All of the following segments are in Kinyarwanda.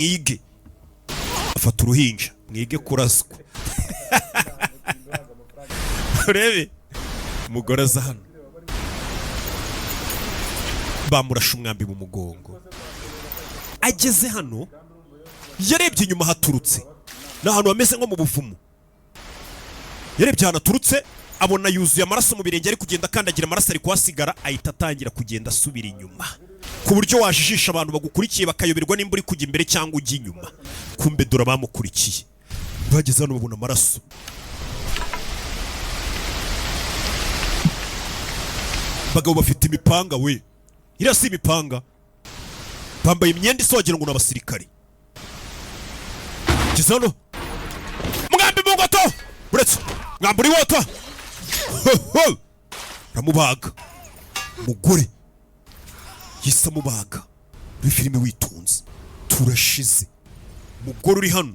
mwige afata uruhinja mwige kuraswa urebe umugore aza hano bamurashe umwambi mu mugongo ageze hano yarebye inyuma haturutse n'ahantu hameze nko mu buvumo yarebye ahantu aturutse abona yuzuye amaraso mu birenge ari kugenda akandagira amaraso ari kuhasigara ahita atangira kugenda asubira inyuma ku buryo wajijisha abantu bagukurikiye bakayoberwa nimba uri kujya imbere cyangwa ujya inyuma kumbe dore bamukurikiye bageze hano babona amaraso bagabo bafite imipanga we iriya si imipanga bambaye imyenda isa wagira ngo ni abasirikare bageze hano mwambi mu ngoto uretse mwambi uri wota ramubaga umugore yise amubaga muri filime witonze turashize umugore uri hano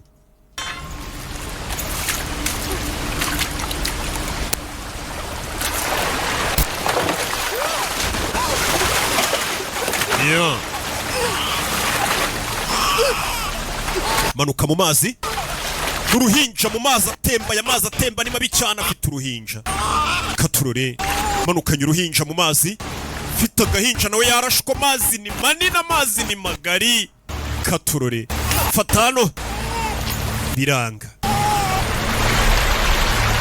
manuka mu mazi n'uruhinja mu mazi atemba aya mazi atemba ni mabi cyane afite uruhinja katurore manukanye uruhinja mu mazi mfite agahinja nawe yarashwe amazi ni manini amazi ni magari katurore fata hano biranga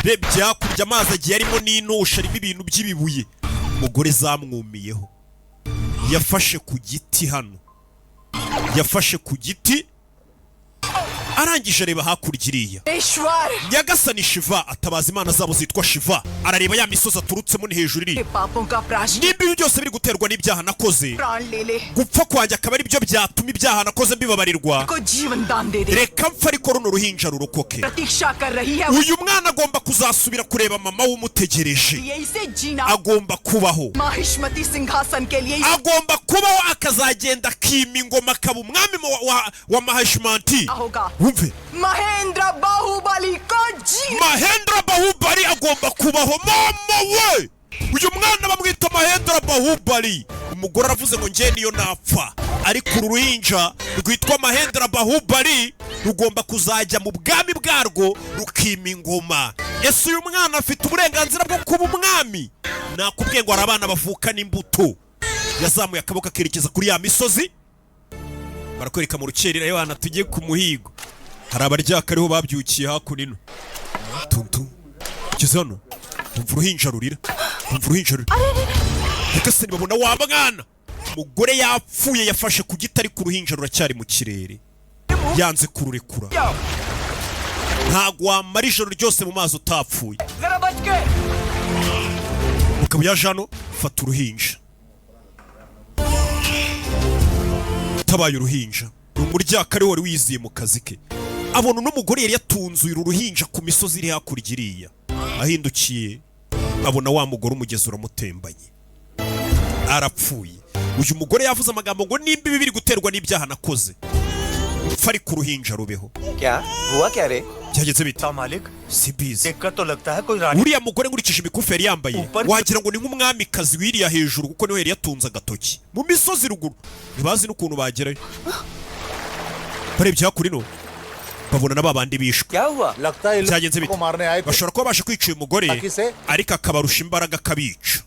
rebye hakurya amazi agiye arimo n'intusha arimo ibintu by'ibibuye umugore zamwumiyeho yafashe ku giti hano yafashe ku giti arangije areba hakurya iriya nyagasani Shiva atabaza imana zabo zitwa Shiva arareba ya misozi aturutsemo ni hejuru iri nimba ibi byose biri guterwa n'ibyaha nakoze gupfa kwanjye akaba ari byo byatuma ibyaha nakoze mbibabarirwa reka mpfa ariko runo ruhinja rurokoke uyu mwana agomba kuzasubira kureba mama wumutegereje agomba kubaho agomba kubaho akazagenda akima ingoma akaba umwami wa Mahishmanti wumve Mahendra Bahubali Mahendra Bahubali agomba kubaho mama we uyu mwana bamwita Mahendra Bahubali umugore aravuze ngo ngiye niyo napfa ariko uruhinja rwitwa Mahendra Bahubali rugomba kuzajya mu bwami bwarwo rukima ingoma ese uyu mwana afite uburenganzira bwo kuba umwami nakubwiye ngo arabana bavuka n'imbuto yazamuye akaboko akerekeza kuri ya misozi barakwereka mu rukerera y'abana tugiye ku muhigo hari abaryaka ariho babyukiye hakunino tuntu kigeze hano umva uruhinja rurira umva uruhinja rurira reka se nibabona wa mwana umugore yapfuye yafashe ku giti ariko uruhinja ruracyari mu kirere yanze kururekura ntabwo wamara ijoro ryose mu mazi utapfuye ukaba yaje hano fata uruhinja tabaye uruhinja umuryaka ari wari wiziye mu kazi ke abona n'umugore yari yatunze uru ruhinja ku misozi iri hakurya iriya ahindukiye abona wa mugore umugezi uramutembanye arapfuye uyu mugore yavuze amagambo ngo nimba ibi biri guterwa n'ibyaha nakoze upfa ari ku ruhinja rubeho byageze bite sibizi uriya mugore nkurikije imikufi yari yambaye wagira ngo ni nk'umwamikazi wiriya hejuru kuko niwe yari yatunze agatoki mu misozi ruguru ntibazi n'ukuntu bagerayo barebye hakurino babona n'ababandi bishwe byagenze bite bashobora kuba baje kwica uyu mugore ariko akabarusha imbaraga akabica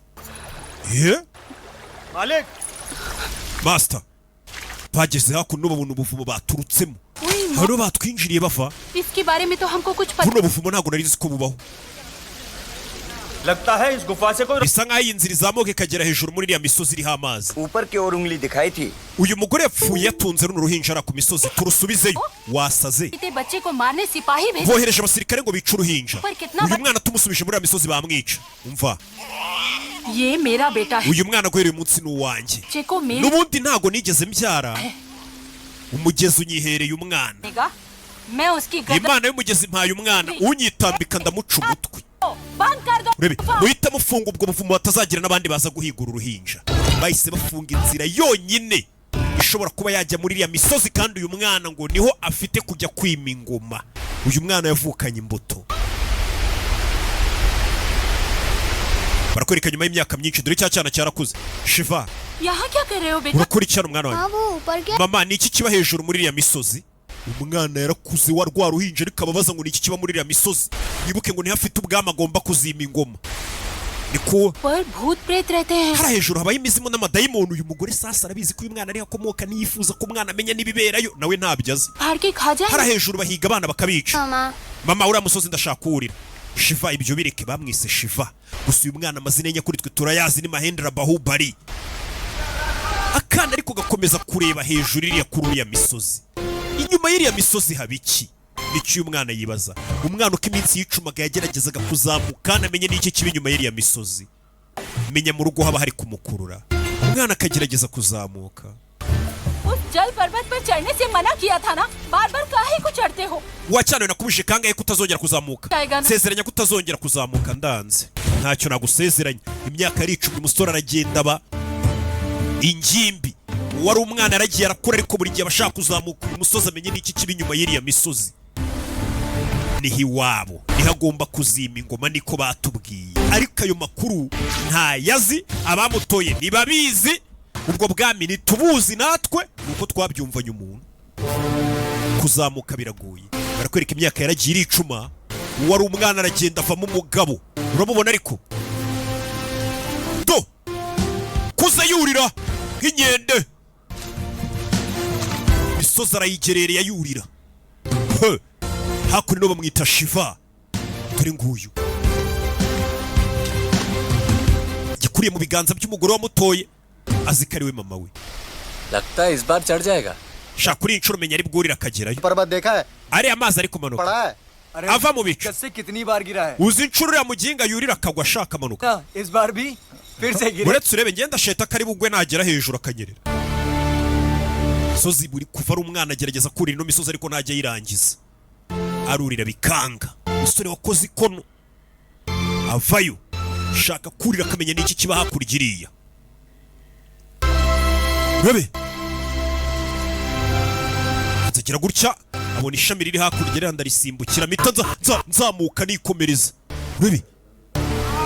Master bageze hakuno babona ubuvumo baturutsemo hano batwinjiriye bava buno buvumo ntabwo nari nzi ko bubaho bisa nk'aho iyi nzira izamuka ikagera hejuru muri iriya misozi iriho amazi uyu mugore yapfuye yatunze runo ruhinja ari ku misozi turusubizeyo wasaze bohereje abasirikare ngo bice uruhinja uyu mwana tumusubije muri iriya misozi bamwica umva uyu mwana guhera uyu munsi ni uwanjye n'ubundi ntabwo nigeze mbyara umugezi unyihereye umwana imana y'umugezi impaye umwana unyitambika ndamuca umutwe urebe muhita mufunga ubwo buvumo batazagira n'abandi baza guhigura uruhinja bahise bafunga inzira yonyine ishobora kuba yajya muri iriya misozi kandi uyu mwana ngo niho afite kujya kwima ingoma uyu mwana yavukanye imbuto barakwereka nyuma y'imyaka myinshi dore cya cyana cyarakuze. Shiva, यहाँ क्या कर रहे हो बेटा? urakurikirana umwana wawe. हाँ वो ऊपर क्या Mama, ni iki kiba hejuru muri iriya misozi? Umwana yarakuze wa rwa ruhinja ariko ababaza ngo ni iki kiba muri iriya misozi. Yibuke ngo ntihafite ubwama agomba kuzima ingoma. Niko पर भूत प्रेत रहते हैं. hari hejuru habaye imizimu n'amadayimoni. Uyu mugore sasa arabizi ko uyu mwana ari akomoka niyifuza ko umwana amenya n'ibiberayo nawe ntabyo azi. फाड़ के खा hari जाए. hejuru bahiga abana bakabica. मामा Mama, uriya musozi ndashaka kuwurira. Shiva, ibyo bireke, bamwise Shiva. Gusa uyu mwana amazina ye nyakuri twe turayazi ni Mahendra Bahubali. Akana ariko gakomeza kureba hejuru iriya kuri uriya misozi. Inyuma y'iriya misozi haba iki? Nicyo uyu mwana yibaza. Umwana uko iminsi yicumaga yageragezaga kuzamuka anamenye n'iki kiba inyuma y'iriya misozi. Menya mu rugo haba hari kumukurura. Umwana akagerageza kuzamuka. उस जल पर्वत पर चढ़ने से मना किया था ना. बार-बार काहे को चढ़ते हो? Wacyane nakubuje kangahe kutazongera kuzamuka. Taigana. Sezeranya kutazongera kuzamuka ndanze. Ntacyo nagusezeranya. Imyaka ari 10 umusore aragenda ba ingimbi. Wari umwana aragiye arakura ariko buri gihe abashaka kuzamuka umusozi amenye n'iki kiba inyuma y'iriya misozi. Niho iwabo niho agomba kuzima ingoma niko batubwiye. Ariko ayo makuru ntayazi, abamutoye ntibabizi. Ubwo bwami ntitubuzi natwe nuko twabyumvanye umuntu. Kuzamuka biragoye. Barakwereka imyaka yaragiye iricuma. Wari umwana aragenda avamo umugabo. Urabubona ariko do kuza yurira nk'inkende. Misozi arayigerereye yurira. Hakuno no bamwita Shiva. Dore nguyu gikuriye mu biganza by'umugore wamutoye azikariwe mama we. लगता है इस बार चढ़ जाएगा. Shaka kuri inshuro menya ari bwurira akagerayo. पर्वत देखा है Ari amazi ari kumanuka. पड़ा है Ava mu bicu. से कितनी बार गिरा है Uzi inshuro ya muginga yurira akagwa ashaka amanuka. इस बार भी फिर से गिरा Uretse urebe ngenda sheta kari bugwe nagera hejuru akanyerera. Sozi buri kuva ari umwana agerageza kurira ino misozi ariko ntajya yirangiza. Arurira bikanga. Umusore wakoze ikono avayo shaka kurira akamenya n'iki kiba hakurya iriya. Bebe nzagira gutya abona ishami riri hakurya rero risimbukira mita nzamuka nikomereza. Bebe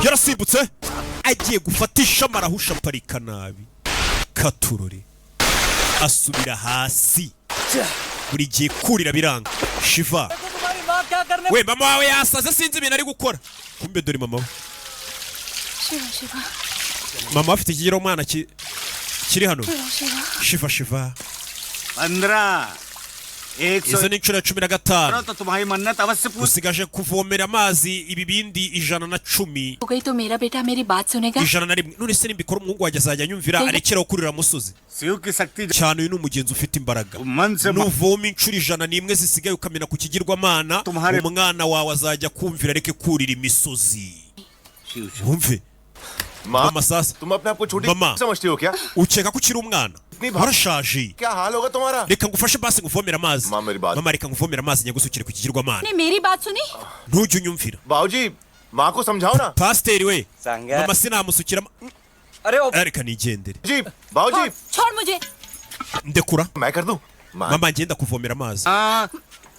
yarasimbutse agiye gufata ishami arahusha parika nabi. Katurore asubira hasi. Buri gihe kurira biranga. Shiva, we mama wawe yasaze sinzi ibintu ari gukora. Kumbe dore mama we. Shiva Shiva Mama afite ikigero umwana kiri hano. Shiva Shiva 15 izo ni inshuro ya 15. तो तुम्हारी मन्नत अवश्य पूरी Usigaje kuvomera amazi ibibindi 110. हो गई तो मेरा बेटा मेरी बात सुनेगा. 101. None se nimbikora umuhungu wanjye azajya anyumvira arekeraho kurira musozi. Shiv की शक्ति Cyane uyu ni umugenzi ufite imbaraga. मन से Nuvoma inshuro 101 zisigaye ukamena ku kigirwamana, umwana wawe azajya kumvira areke kurira imisozi. Wumve Mama sasa तुम अपने आप को छोटी Mama. समझती हो क्या? ukeka ko ukiri umwana warashaje. क्या हाल होगा तुम्हारा? Reka ngufashe basi nguvomera amazi. Mama, मेरी बात- Mama, reka nguvomera amazi nyagusukire ku kigirwamana. ने मेरी बात सुनी. Ntujye unyumvira. बाबूजी माँ को समझाओ ना. Pasiteri we संगा mama sinamusukira अरे ओ reka nigendere. जी बाबूजी छोड़ मुझे. Ndekura मैं कर दूं. माँ mama ngenda kuvomera amazi. हाँ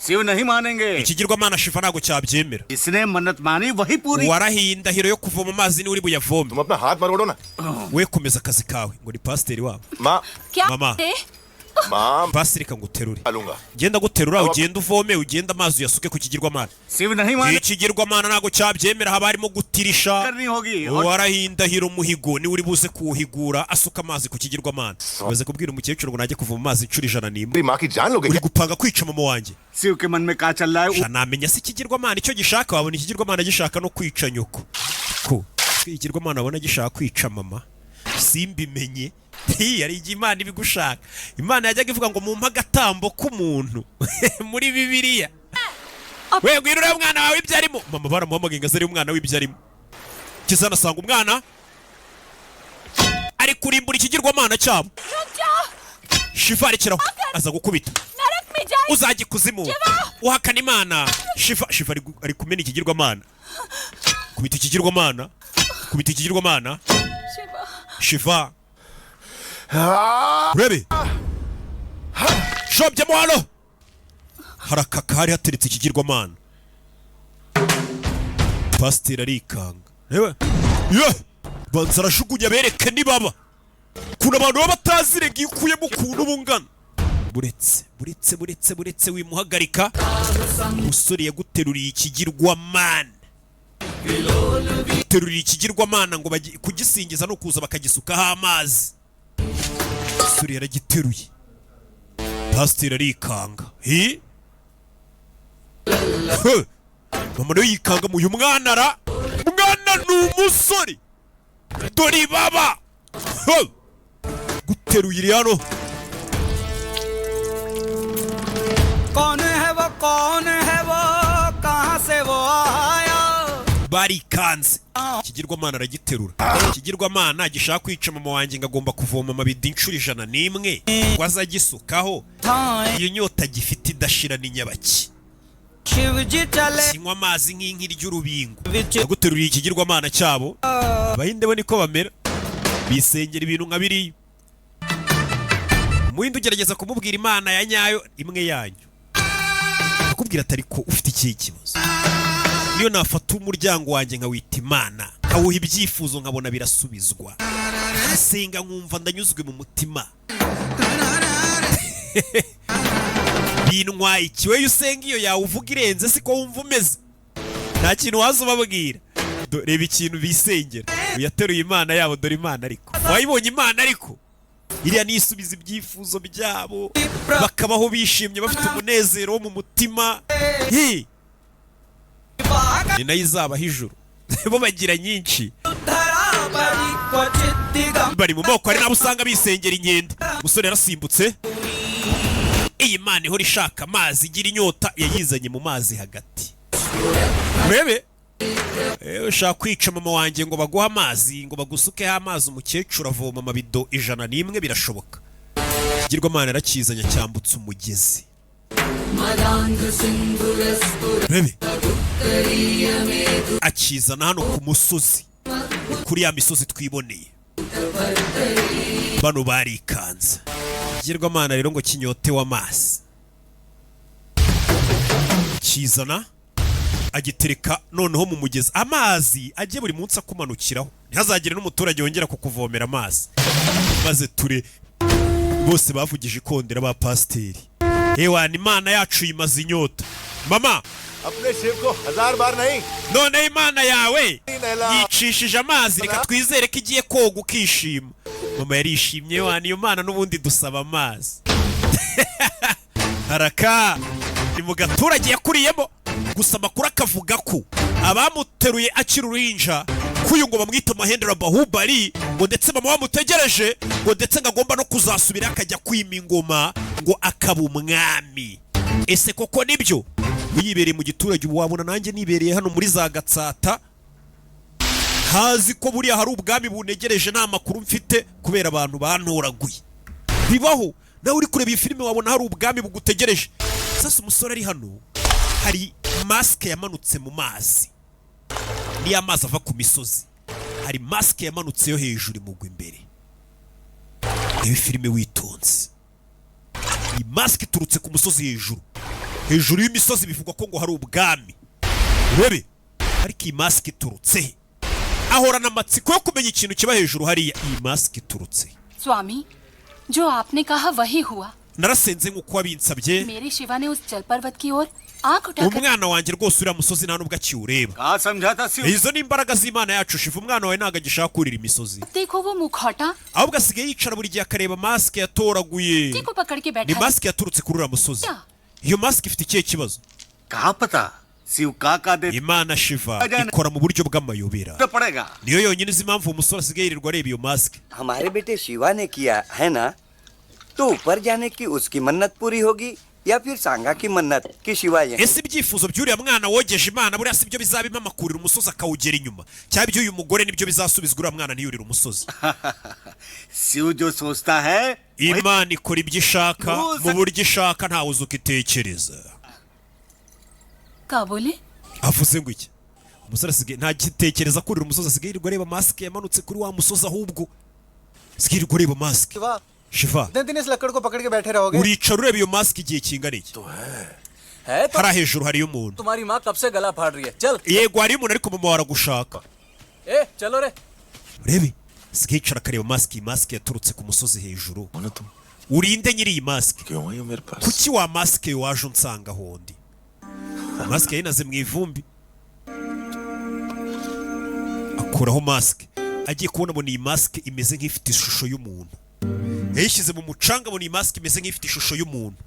शिव नहीं मानेंगे Ikigirwamana Shiva ntago cyabyemera. जिसने मन्नत मानी वही पूरी Warahiye indahiro yo kuvoma amazi ni uri buyavome. तुम अपना हाथ मरोड़ो ना. We komeza akazi kawe ngo ni pasiteri wabo. माँ क्या Mama. रे? माँ Basi reka nguterure. डालूंगा. Genda guterura ugenda uvome ugenda amazi uyasuke ku kigirwamana. Shiv नहीं माने Ikigirwamana ntago cyabyemera haba harimo gutirisha. करनी होगी और Warahiye indahiro muhigo ni uri buze kuwuhigura asuka amazi ku kigirwamana. Umaze kubwira umukecuru ngo najye kuvoma amazi inshuro 101. मेरी माँ की जान लोगे Uri क्या? gupanga kwica mama wanjye. Shiv के मन में क्या चल रहा है Sha namenya se ikigirwamana icyo gishaka wabona ikigirwamana gishaka no kwica nyoko. Ko ikigirwamana abona gishaka kwica mama. Simbimenye. Yari igihe Imana ibigushaka. Imana yajyaga ivuga ngo mumpa agatambo k'umuntu muri Bibiliya. We gwirura umwana wawe ibyo arimo. Mama baramuhamagaye ngo azere umwana w'ibyo arimo. Kizana sanga umwana ari kurimbura ikigirwamana cyabo. Shiva arekeraho aza gukubita. नरक में जाए. Uzajya kuzimu uhakana Imana. Shiva ari kumena ikigirwamana. Kubita ikigirwamana. Kubita ikigirwamana. Shiva Shiva urebe shobye mo hano harakaka hari hateretse ikigirwamana. Pasiteri arikanga. Yewe ye banza arashugunya bereke nibaba kuna abantu baba batazirega ikuyemo ukuntu bungana. buretse wimuhagarika. Umusore yaguteruriye ikigirwamana, guteruriye ikigirwamana ngo kugisingiza no kuza bakagisukaho amazi. Umusore yaragiteruye, pasiteri arikanga. Mama nawe yikanga mu uyu mwana ni umusore, dore baba guteruye iri hano. कौन है वो कहां से वो आया. Barikanze. Ikigirwamana aragiterura. Ikigirwamana gishaka kwica mama wanjye ngagomba kuvoma amabidi inshuro 101 ngo azagisukaho. Iyo nyota gifite idashira ni nyabaki. Sinywa amazi nk'inki ry'urubingo. Aguteruriye ikigirwamana cyabo. Abahinde bo niko bamera, bisengera ibintu nka biri. Muhinde ugerageza kumubwira imana ya nyayo imwe yanyu, akubwira atari ko ufite iki kibazo. Niyo nafata umuryango wanjye nkawita imana, nkawuha ibyifuzo nkabona birasubizwa, asenga nkumva ndanyuzwe mu mutima. Bintwaye ikiwe usenga iyo yawe uvuga irenze siko wumva umeze. Nta kintu waza ubabwira. Reba ikintu bisengera. Uyateruye imana yabo, dore imana ariko. Wayibonye imana ariko. Iriya nisubiza ibyifuzo byabo, bakabaho bishimye bafite umunezero wo mu mutima. Ni nayo izabaho ijuru. Bo bagira nyinshi, bari mu moko, hari nabo usanga bisengera inkende. Umusore yarasimbutse. Iyi mana ihora ishaka amazi, igira inyota, yayizanye mu mazi hagati. Urebe, ushaka kwica mama wanjye ngo baguha amazi, ngo bagusukeho amazi, umukecuru avoma amabido 101 birashoboka. Ikigirwamana yarakizanye cyambutse umugezi. Urebe, akizana hano ku musozi, kuri ya misozi twiboneye. Bano barikanze. Ikigirwamana rero ngo kinyotewe amazi, kizana agitereka noneho mu mugezi. Amazi agiye buri munsi akumanukiraho, ntihazagire n'umuturage wongera kukuvomera amazi. Maze ture bose bavugije ikondera ba pasiteri. Ewana, imana yacu yimaze inyota. Mama, अपने शिव को 1000 बार नहीं. none imana yawe yicishije amazi, reka twizere ko igiye koga ukishima. Mama yarishimye. Ewana, iyo mana n'ubundi dusaba amazi. Haraka ni mu gaturage yakuriyemo. Gusa amakuru akavuga ko abamuteruye akiri uruhinja kuyu ngo bamwita Mahendra Bahubali, ngo ndetse mama wamutegereje, ngo ndetse ngagomba no kuzasubira akajya kwima ingoma ngo akaba umwami. Ese koko nibyo? Uyibereye mu giturage ubu wabona nanjye nibereye hano muri za Gatsata, hazi ko buriya hari ubwami bunegereje, nta makuru mfite kubera abantu bantoraguye. Bibaho nawe uri kureba iyi filime wabona hari ubwami bugutegereje. Sasa umusore ari hano, hari maske yamanutse mu mazi, ni amazi ava ku misozi. Hari maske yamanutse yo hejuru imugwa imbere. Iyi filime witonze, iyi maske iturutse ku musozi hejuru y'imisozi. Bivugwa ko ngo hari ubwami. Urebe, ariko iyi maske iturutse, ahorana amatsiko yo kumenya ikintu kiba hejuru hariya. Iyi maske iturutse. स्वामी, जो आपने कहा वही हुआ. Narasenze nk'uko wabinsabye. मेरे शिवा ने उस जल पर्वत की ओर आंख उठाकर Umwana wanjye rwose uriya musozi nta nubwo akiwureba. कहा समझाता Shiv. Izo ni imbaraga z'Imana yacu. Shiva, umwana wawe ntago agishaka kurira imisozi, देखो वो मुखौटा ahubwo asigaye yicara buri gihe akareba maske yatoraguye. को पकड़ के Ni बैठा है. maske yaturutse kuri uriya musozi. Iyo maske ifite ikihe kibazo? कहा पता शिव का दे Imana Shiva ikora mu buryo bw'amayobera. पड़ेगा. Niyo yonyine izi impamvu umusore asigaye yirirwa areba iyo maske. हमारे बेटे शिवा ने किया है ना, तो ऊपर जाने की उसकी मन्नत पूरी होगी या फिर सांगा की मन्नत कि शिवा यहीं. Ese ibyifuzo by'uriya mwana wogeje Imana buriya si byo bizabima amakurira umusozi akawugera inyuma, cyangwa iby'uyu mugore nibyo bizasubizwa uriya mwana ntiyurire umusozi? Shiv जो सोचता है Imana ikora ibyo ishaka mu buryo ishaka, ntawe uzi uko itekereza. क्या बोले? Avuze ngo iki? Umusore asigaye nta gitekereza kurira umusozi, asigaye yirirwa areba maske yamanutse kuri wa musozi, ahubwo asigaye yirirwa areba maske. Shiva, दिन इस लकड़ को पकड़ के बैठे रहोगे. uricara ureba iyo maske igihe kingana iki? है तो Hariya hejuru hariyo umuntu. तुम्हारी माँ कब से गला फाड़ रही है. चल Yego hariyo umuntu ariko mama waragushaka. ए चलो रे. urebe sigaye yicara akareba masike. Iyi masike yaturutse ku musozi hejuru. कौन हो तुम? urinde nyiri iyi masike? क्यों आई हो मेरे पास? kuki wa masike waje unsanga hondi? masike yinaze mu ivumbi, akuraho masike. agiye kubona abona iyi masike imeze nk'ifite ishusho y'umuntu. yayishyize mu mucanga abona iyi masike imeze nk'ifite ishusho y'umuntu.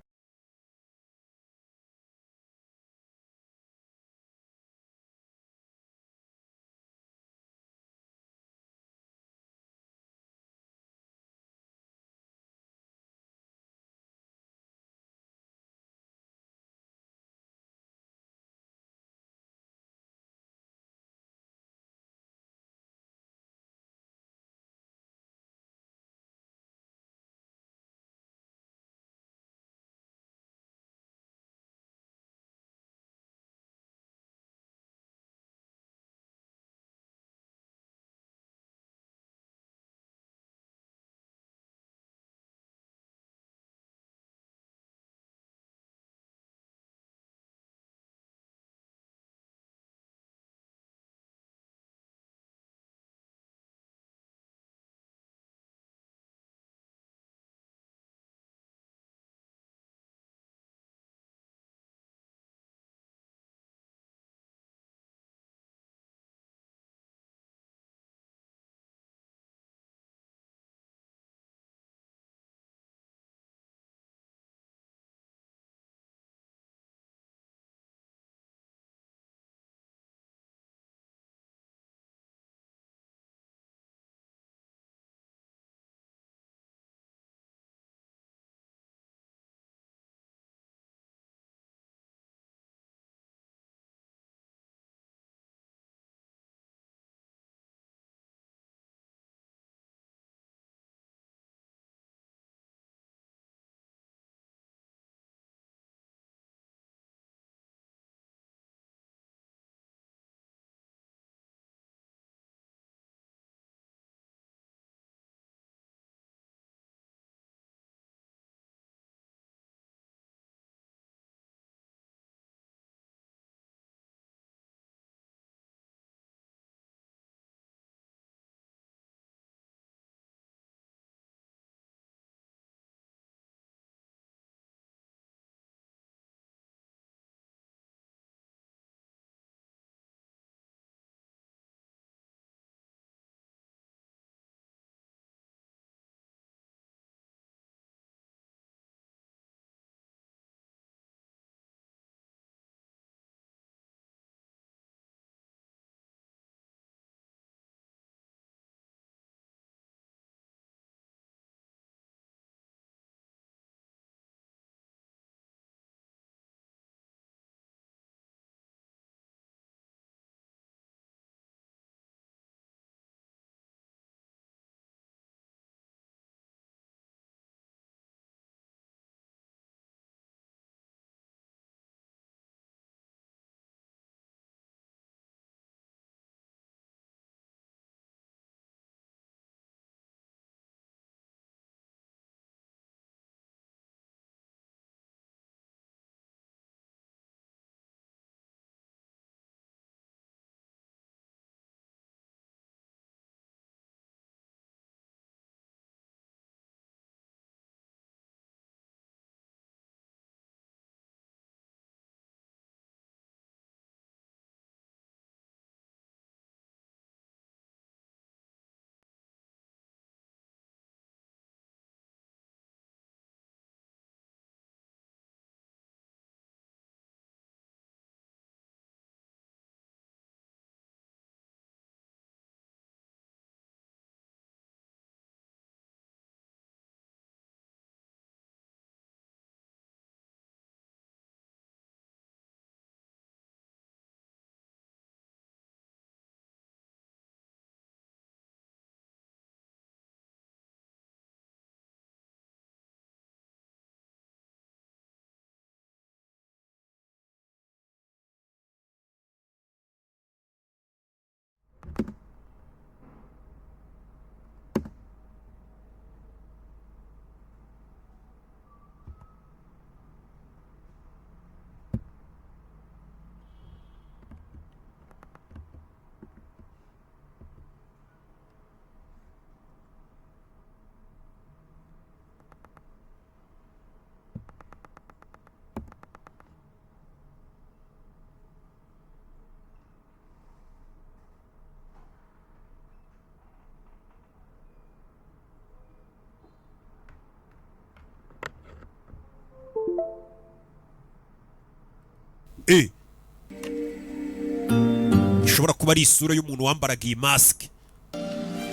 ishobora kuba ari isura y'umuntu wambaraga iyi masike.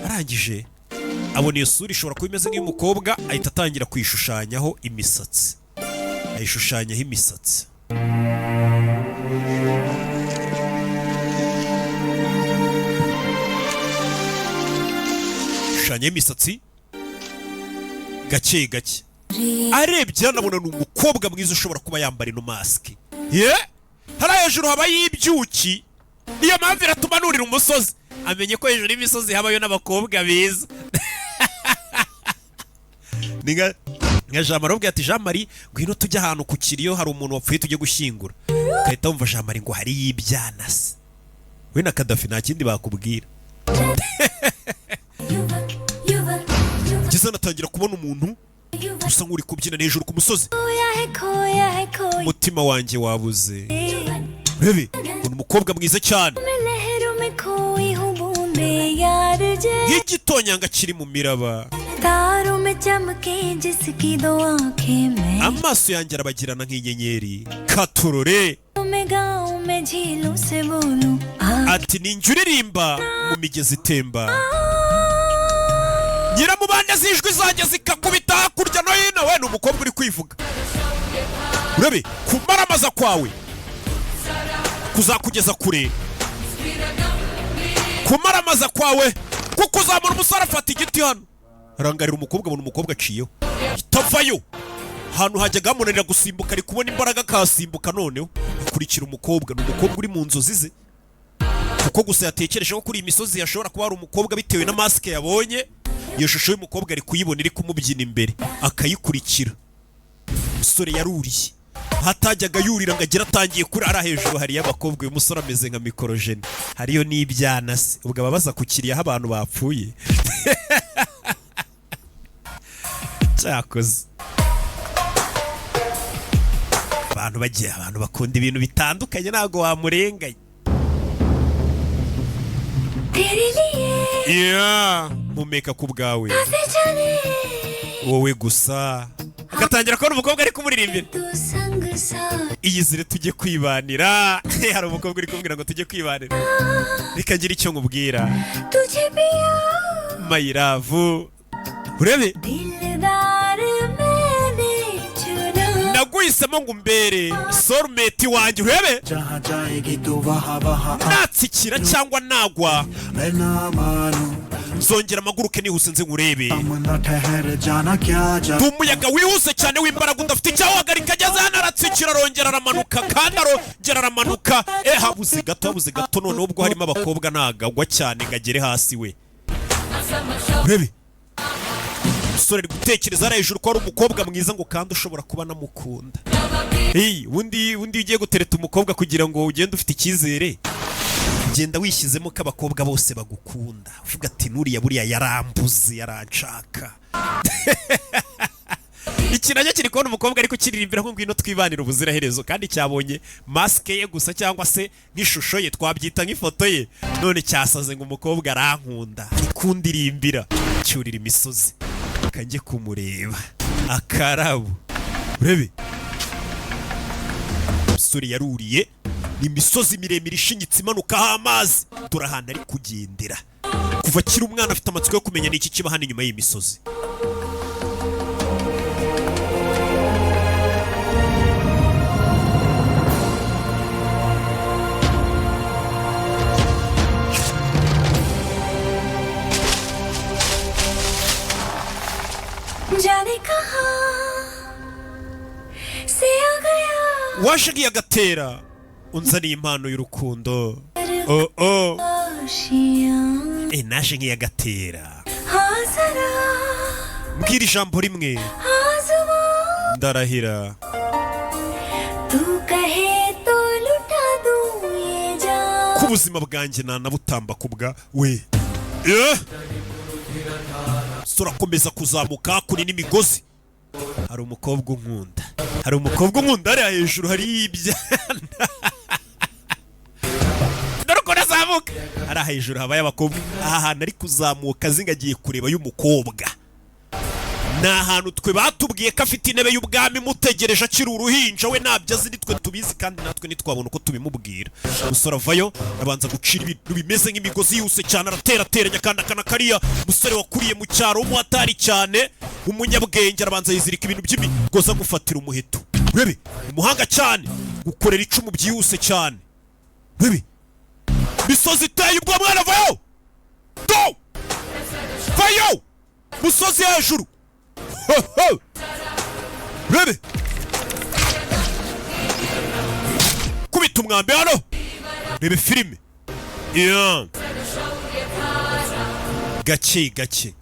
Arangije abona iyo sura ishobora kuba imeze nk'iy'umukobwa, ahita atangira kuyishushanyaho imisatsi. Ayishushanyaho imisatsi. Shushanyaho imisatsi gake gake. Arebye anabona ni umukobwa mwiza ushobora kuba yambara ino masike. Hari hejuru habayo ibyuki, niyo mpamvu iratumanurira umusozi. Amenye ko hejuru y'imisozi habayo n'abakobwa beza. Nka Jean Marie ubwo ati Jean Marie ngwino tujya ahantu ku kiriyo hari umuntu wapfuye tujye gushyingura. Kahita wumva Jean Marie ngo hari ibyana se. We na Kadafi nta kindi bakubwira. Giza natangira kubona umuntu usa nk'uri kubyina hejuru ku musozi. Umutima wanjye wabuze. Rebe, ni umukobwa mwiza cyane. Nk'igitonyanga kiri mu miraba. Amaso yanjye arabagirana nk'inyenyeri. Katurore. Ati ninjye uririmba mu migezi itemba. Nyiramubande zijwi zanjye zikakubita hakurya no hino. We ni umukobwa uri kwivuga. Urebe, kumaramaza kwawe kuzakugeza kure. Kumaramaza kwawe kuko uzamura umusore afata igiti hano. Arangarira umukobwa, abona umukobwa aciyeho. Itavayo. Hantu hajyaga hamunanira gusimbuka, ari kubona imbaraga akasimbuka noneho. Akurikira umukobwa, ni umukobwa uri mu nzozi ze. Kuko gusa yatekereje ko kuri iyi misozi yashobora kuba hari umukobwa bitewe na masike yabonye. Iyo shusho y'umukobwa ari kuyibona iri kumubyina imbere, akayikurikira. Umusore yaruriye. Hatajyaga yurira ngo agera atangiye kuri ara hejuru hari y'abakobwa. Uyu musore ameze nka mikorojene. Hariyo n'ibyana se. Ubwo ababaza kukiriya abantu bapfuye. Cyakoze. Abantu bagiye, abantu bakunda ibintu bitandukanye ntago wamurenganya. Mumeka ku bwawe. Wowe gusa. Agatangira kubona umukobwa ari kumuririmbira. Iyizire tujye kwibanira. Hari umukobwa uri kumubwira ngo tujye kwibanira. Reka ngira icyo nkubwira. My love. Urebe. Naguhisemo ngo umbere soulmate wanjye. Urebe. Natsikira cyangwa nagwa. Zongera amaguruke nihuse nze nkurebe. Umuyaga wihuse cyane w'imbaraga udafite icyawagarika. Ageze hano aratsikira arongera aramanuka kandi arongera aramanuka. Habuze gato noneho ubwo harimo abakobwa ntagagwa cyane ngo agere hasi we. Urebe. Umusore ari gutekereza ari hejuru ko ari umukobwa mwiza ngo kandi ushobora kuba namukunda. Undi ugiye gutereta umukobwa kugira ngo ugende ufite icyizere. Genda wishyizemo ko abakobwa bose bagukunda. Uvuga ati nuriya buriya yarambuze yaranshaka. Iki nacyo kiri kubona umukobwa ariko kiririmbira ngo ngwino twibanira ubuziraherezo, kandi cyabonye maske ye gusa cyangwa se nk'ishusho ye, twabyita nk'ifoto ye. None cyasaze ngo umukobwa arankunda, ikundirimbira cyurira imisozi kanjye kumureba akarabo. Urebe umusore yaruriye imisozi miremire ishinyitse imanukaho amazi. Turahanda ari kugendera kuva akiri umwana, afite amatsiko yo kumenya n'iki kiba hano inyuma y'imisozi. Waje ngiye agatera unzaniye impano y'urukundo. Naje ngiye agatera. Mbwira ijambo rimwe ndarahira. Ku buzima bwanjye nanabutamba kubwa we. Turakomeza kuzamuka kuri n'imigozi. Hari umukobwa unkunda, hari umukobwa unkunda ari hejuru hari ibyana. Ndaruko nazamuka ari hejuru habaye abakobwa. Aha hantu ari kuzamuka zingagiye kureba y'umukobwa. na hantu twe batubwiye ko afite intebe y'ubwami mutegereje akiri uruhinja we nabyo azi nitwe tubizi kandi natwe nitwabona uko tubimubwira. Umusore avayo abanza gucira ibintu bimeze nk'imigozi yuse cyane araterateranya kandi akana kariya umusore wakuriye mu cyaro w'umuhatari cyane umunyabwenge arabanza yizirika ibintu by'imigozi amufatira umuheto. Bebe umuhanga cyane gukorera icumu byihuse cyane. Bebe misozi iteye ubwo mwana vayo do vayo musozi hejuru. Bebe kubita umwambi hano rebe filime gake gake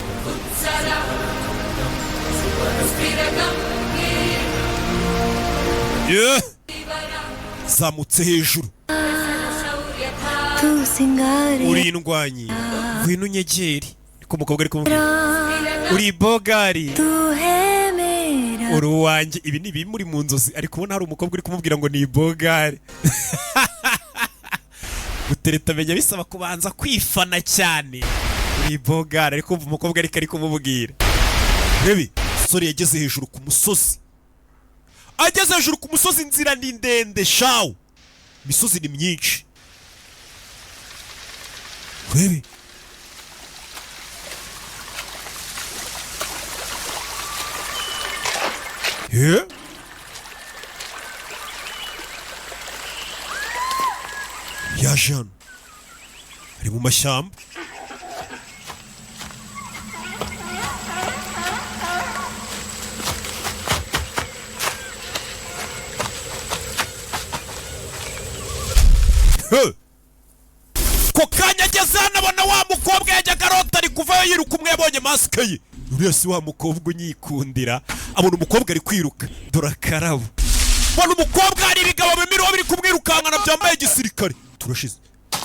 zamutse hejuru uri indwanyi ngwino unyegeri niko umukobwa ari kumubwira uri bogari uri uwanjye. Ibi ni ibimuri mu nzozi ariko ubona hari umukobwa uri kumubwira ngo ni bogari. Gutereta menya bisaba kubanza kwifana cyane uri bogari ariko umukobwa ari kumubwira. Rebi sori yageze hejuru ku musozi. Ageze hejuru ku musozi inzira ni ndende shawo. Imisozi ni myinshi. Rebi yaje hano ari mu mashyamba. Ko kanya ageze hano abona wa mukobwa yajyaga arota ari kuvayo yiruka umwe yabonye masike ye. Uriya si wa mukobwa unyikundira abona umukobwa ari kwiruka dore akarabo. Bona umukobwa hari ibigabo bimiriho biri kumwirukankana byambaye gisirikare. Turashize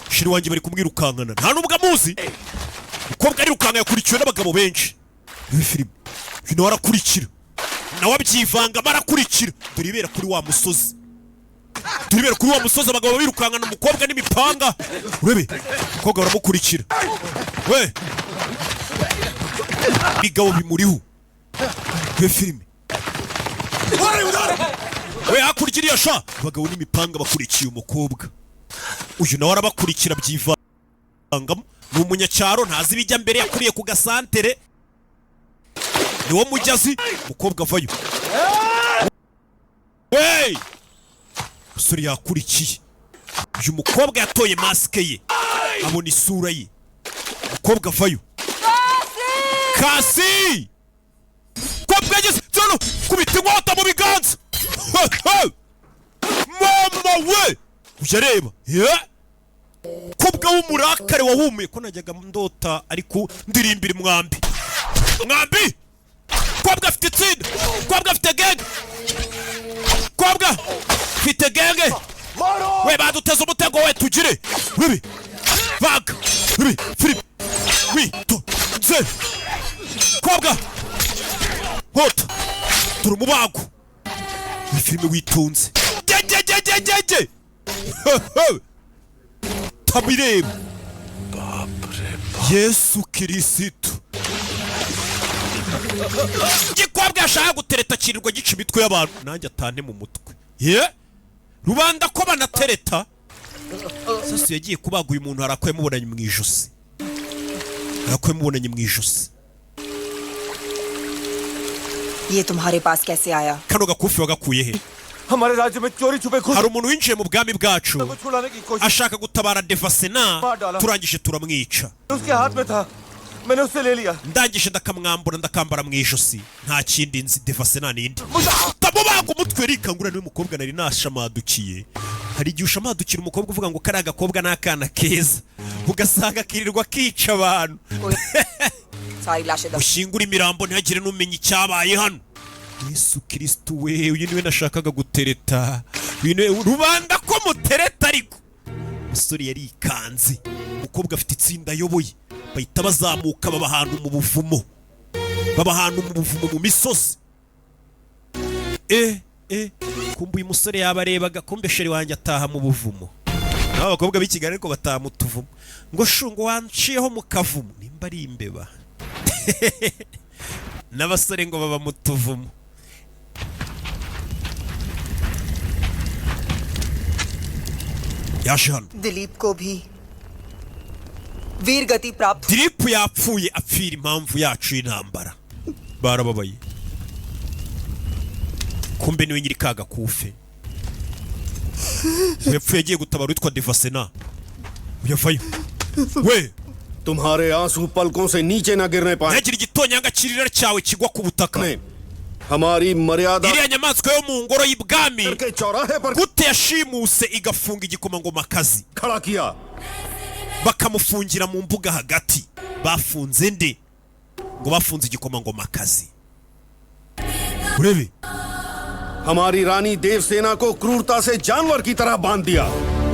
shiri wanjye bari kumwirukankana nta nubwo amuzi. Umukobwa arirukanka yakurikiwe n'abagabo benshi. Iyi filime nawe arakurikira nawe abyivanga barakurikira. Dore ibera kuri wa musozi. Turibera kuri wa musozi abagabo birukankana umukobwa n'imipanga. Urebe umukobwa baramukurikira. We bigabo bimuriho. We filime we hakurikiriye sha abagabo n'imipanga bakurikiye umukobwa. Uyu nawe arabakurikira byivangamo. Ni umunyacyaro ntazi ibijya mbere yakuriye ku gasantere. Niwo mujyazi umukobwa avayo. Wey umusore yakurikiye. Uyu mukobwa yatoye masike ye abona isura ye. Umukobwa avayo. Kasi kobwa yageze cyano kubita inkota mu biganza. Mama we ujareba kobwa w'umurakare wahumuye ko najyaga ndota ariko ndirimbira mwambi kobwa afite itsinda kobwa afite genge kobwa afite genge. We baduteze umutego we tugire bibi baga bibi flip wi to ze kobwa hot turi mu bago. Iyi filime witonze jejejejeje tabireba Yesu Kirisitu. Gikobwa yashaka gutereta kirirwa gica imitwe y'abantu nanjye atane mu mutwe. Rubanda ko banatereta. Sasa yagiye kubaga uyu muntu harakwe mubonanye mu ijosi. Harakwe mubonanye mu ijosi. ये तुम्हारे पास कैसे आया? Kano gakufi wagakuye he? हमारे राज्य में चोरी छुपे घुस Hari umuntu winjiye mu bwami bwacu छुड़ाने की कोशिश ashaka gutabara Devasena turangije turamwica. उसके हाथ में था मैंने उससे ले लिया. Ndangije ndakamwambura ndakambara mu ijosi nta kindi nzi Devasena nindi. Tamubaga umutwe rikangura niwe mukobwa nari nashamadukiye. Hari igihe ushamadukira umukobwa uvuga ngo kari agakobwa n'akana keza ugasanga kirirwa kica abantu. सारी लाशें दब Ushingura imirambo ntihagire n'umenya icyabaye hano. Yesu Kristo we uyu niwe nashakaga gutereta. Rubanda ko mutereta ariko umusore yari ikanze. Umukobwa afite itsinda ayoboye bahita bazamuka baba ahantu mu buvumo mu misozi. Kumbe uyu musore yabarebaga kumbe sheri wanjye ataha mu buvumo. Naho abakobwa b'i Kigali ariko bataha mu tuvumo ngo shungo wanciyeho mu kavumo nimba ari imbeba. n'abasore ngo baba mu tuvumo. yaje hano. Dilip को भी वीर गति प्राप्त। Dilip yapfuye apfira impamvu yacu y'intambara. Barababaye. Kumbe niwe nyiri kaga kufe. Yapfuye agiye gutabara witwa Devasena. Uyavayo. We, तुम्हारे आंसू पलकों से नीचे ना गिरने पाए। ntagira igitonyanga kirira cyawe kigwa ku butaka. हमारी मर्यादा iriya nyamaswa yo mu ngoro y'ibwami के चौराहे पर gute yashimuse igafunga igikomangomakazi खड़ा किया। bakamufungira mu mbuga hagati. Bafunze nde? Ngo bafunze igikomangomakazi. Urebe, हमारी रानी देवसेना को क्रूरता से जानवर की तरह बांध दिया।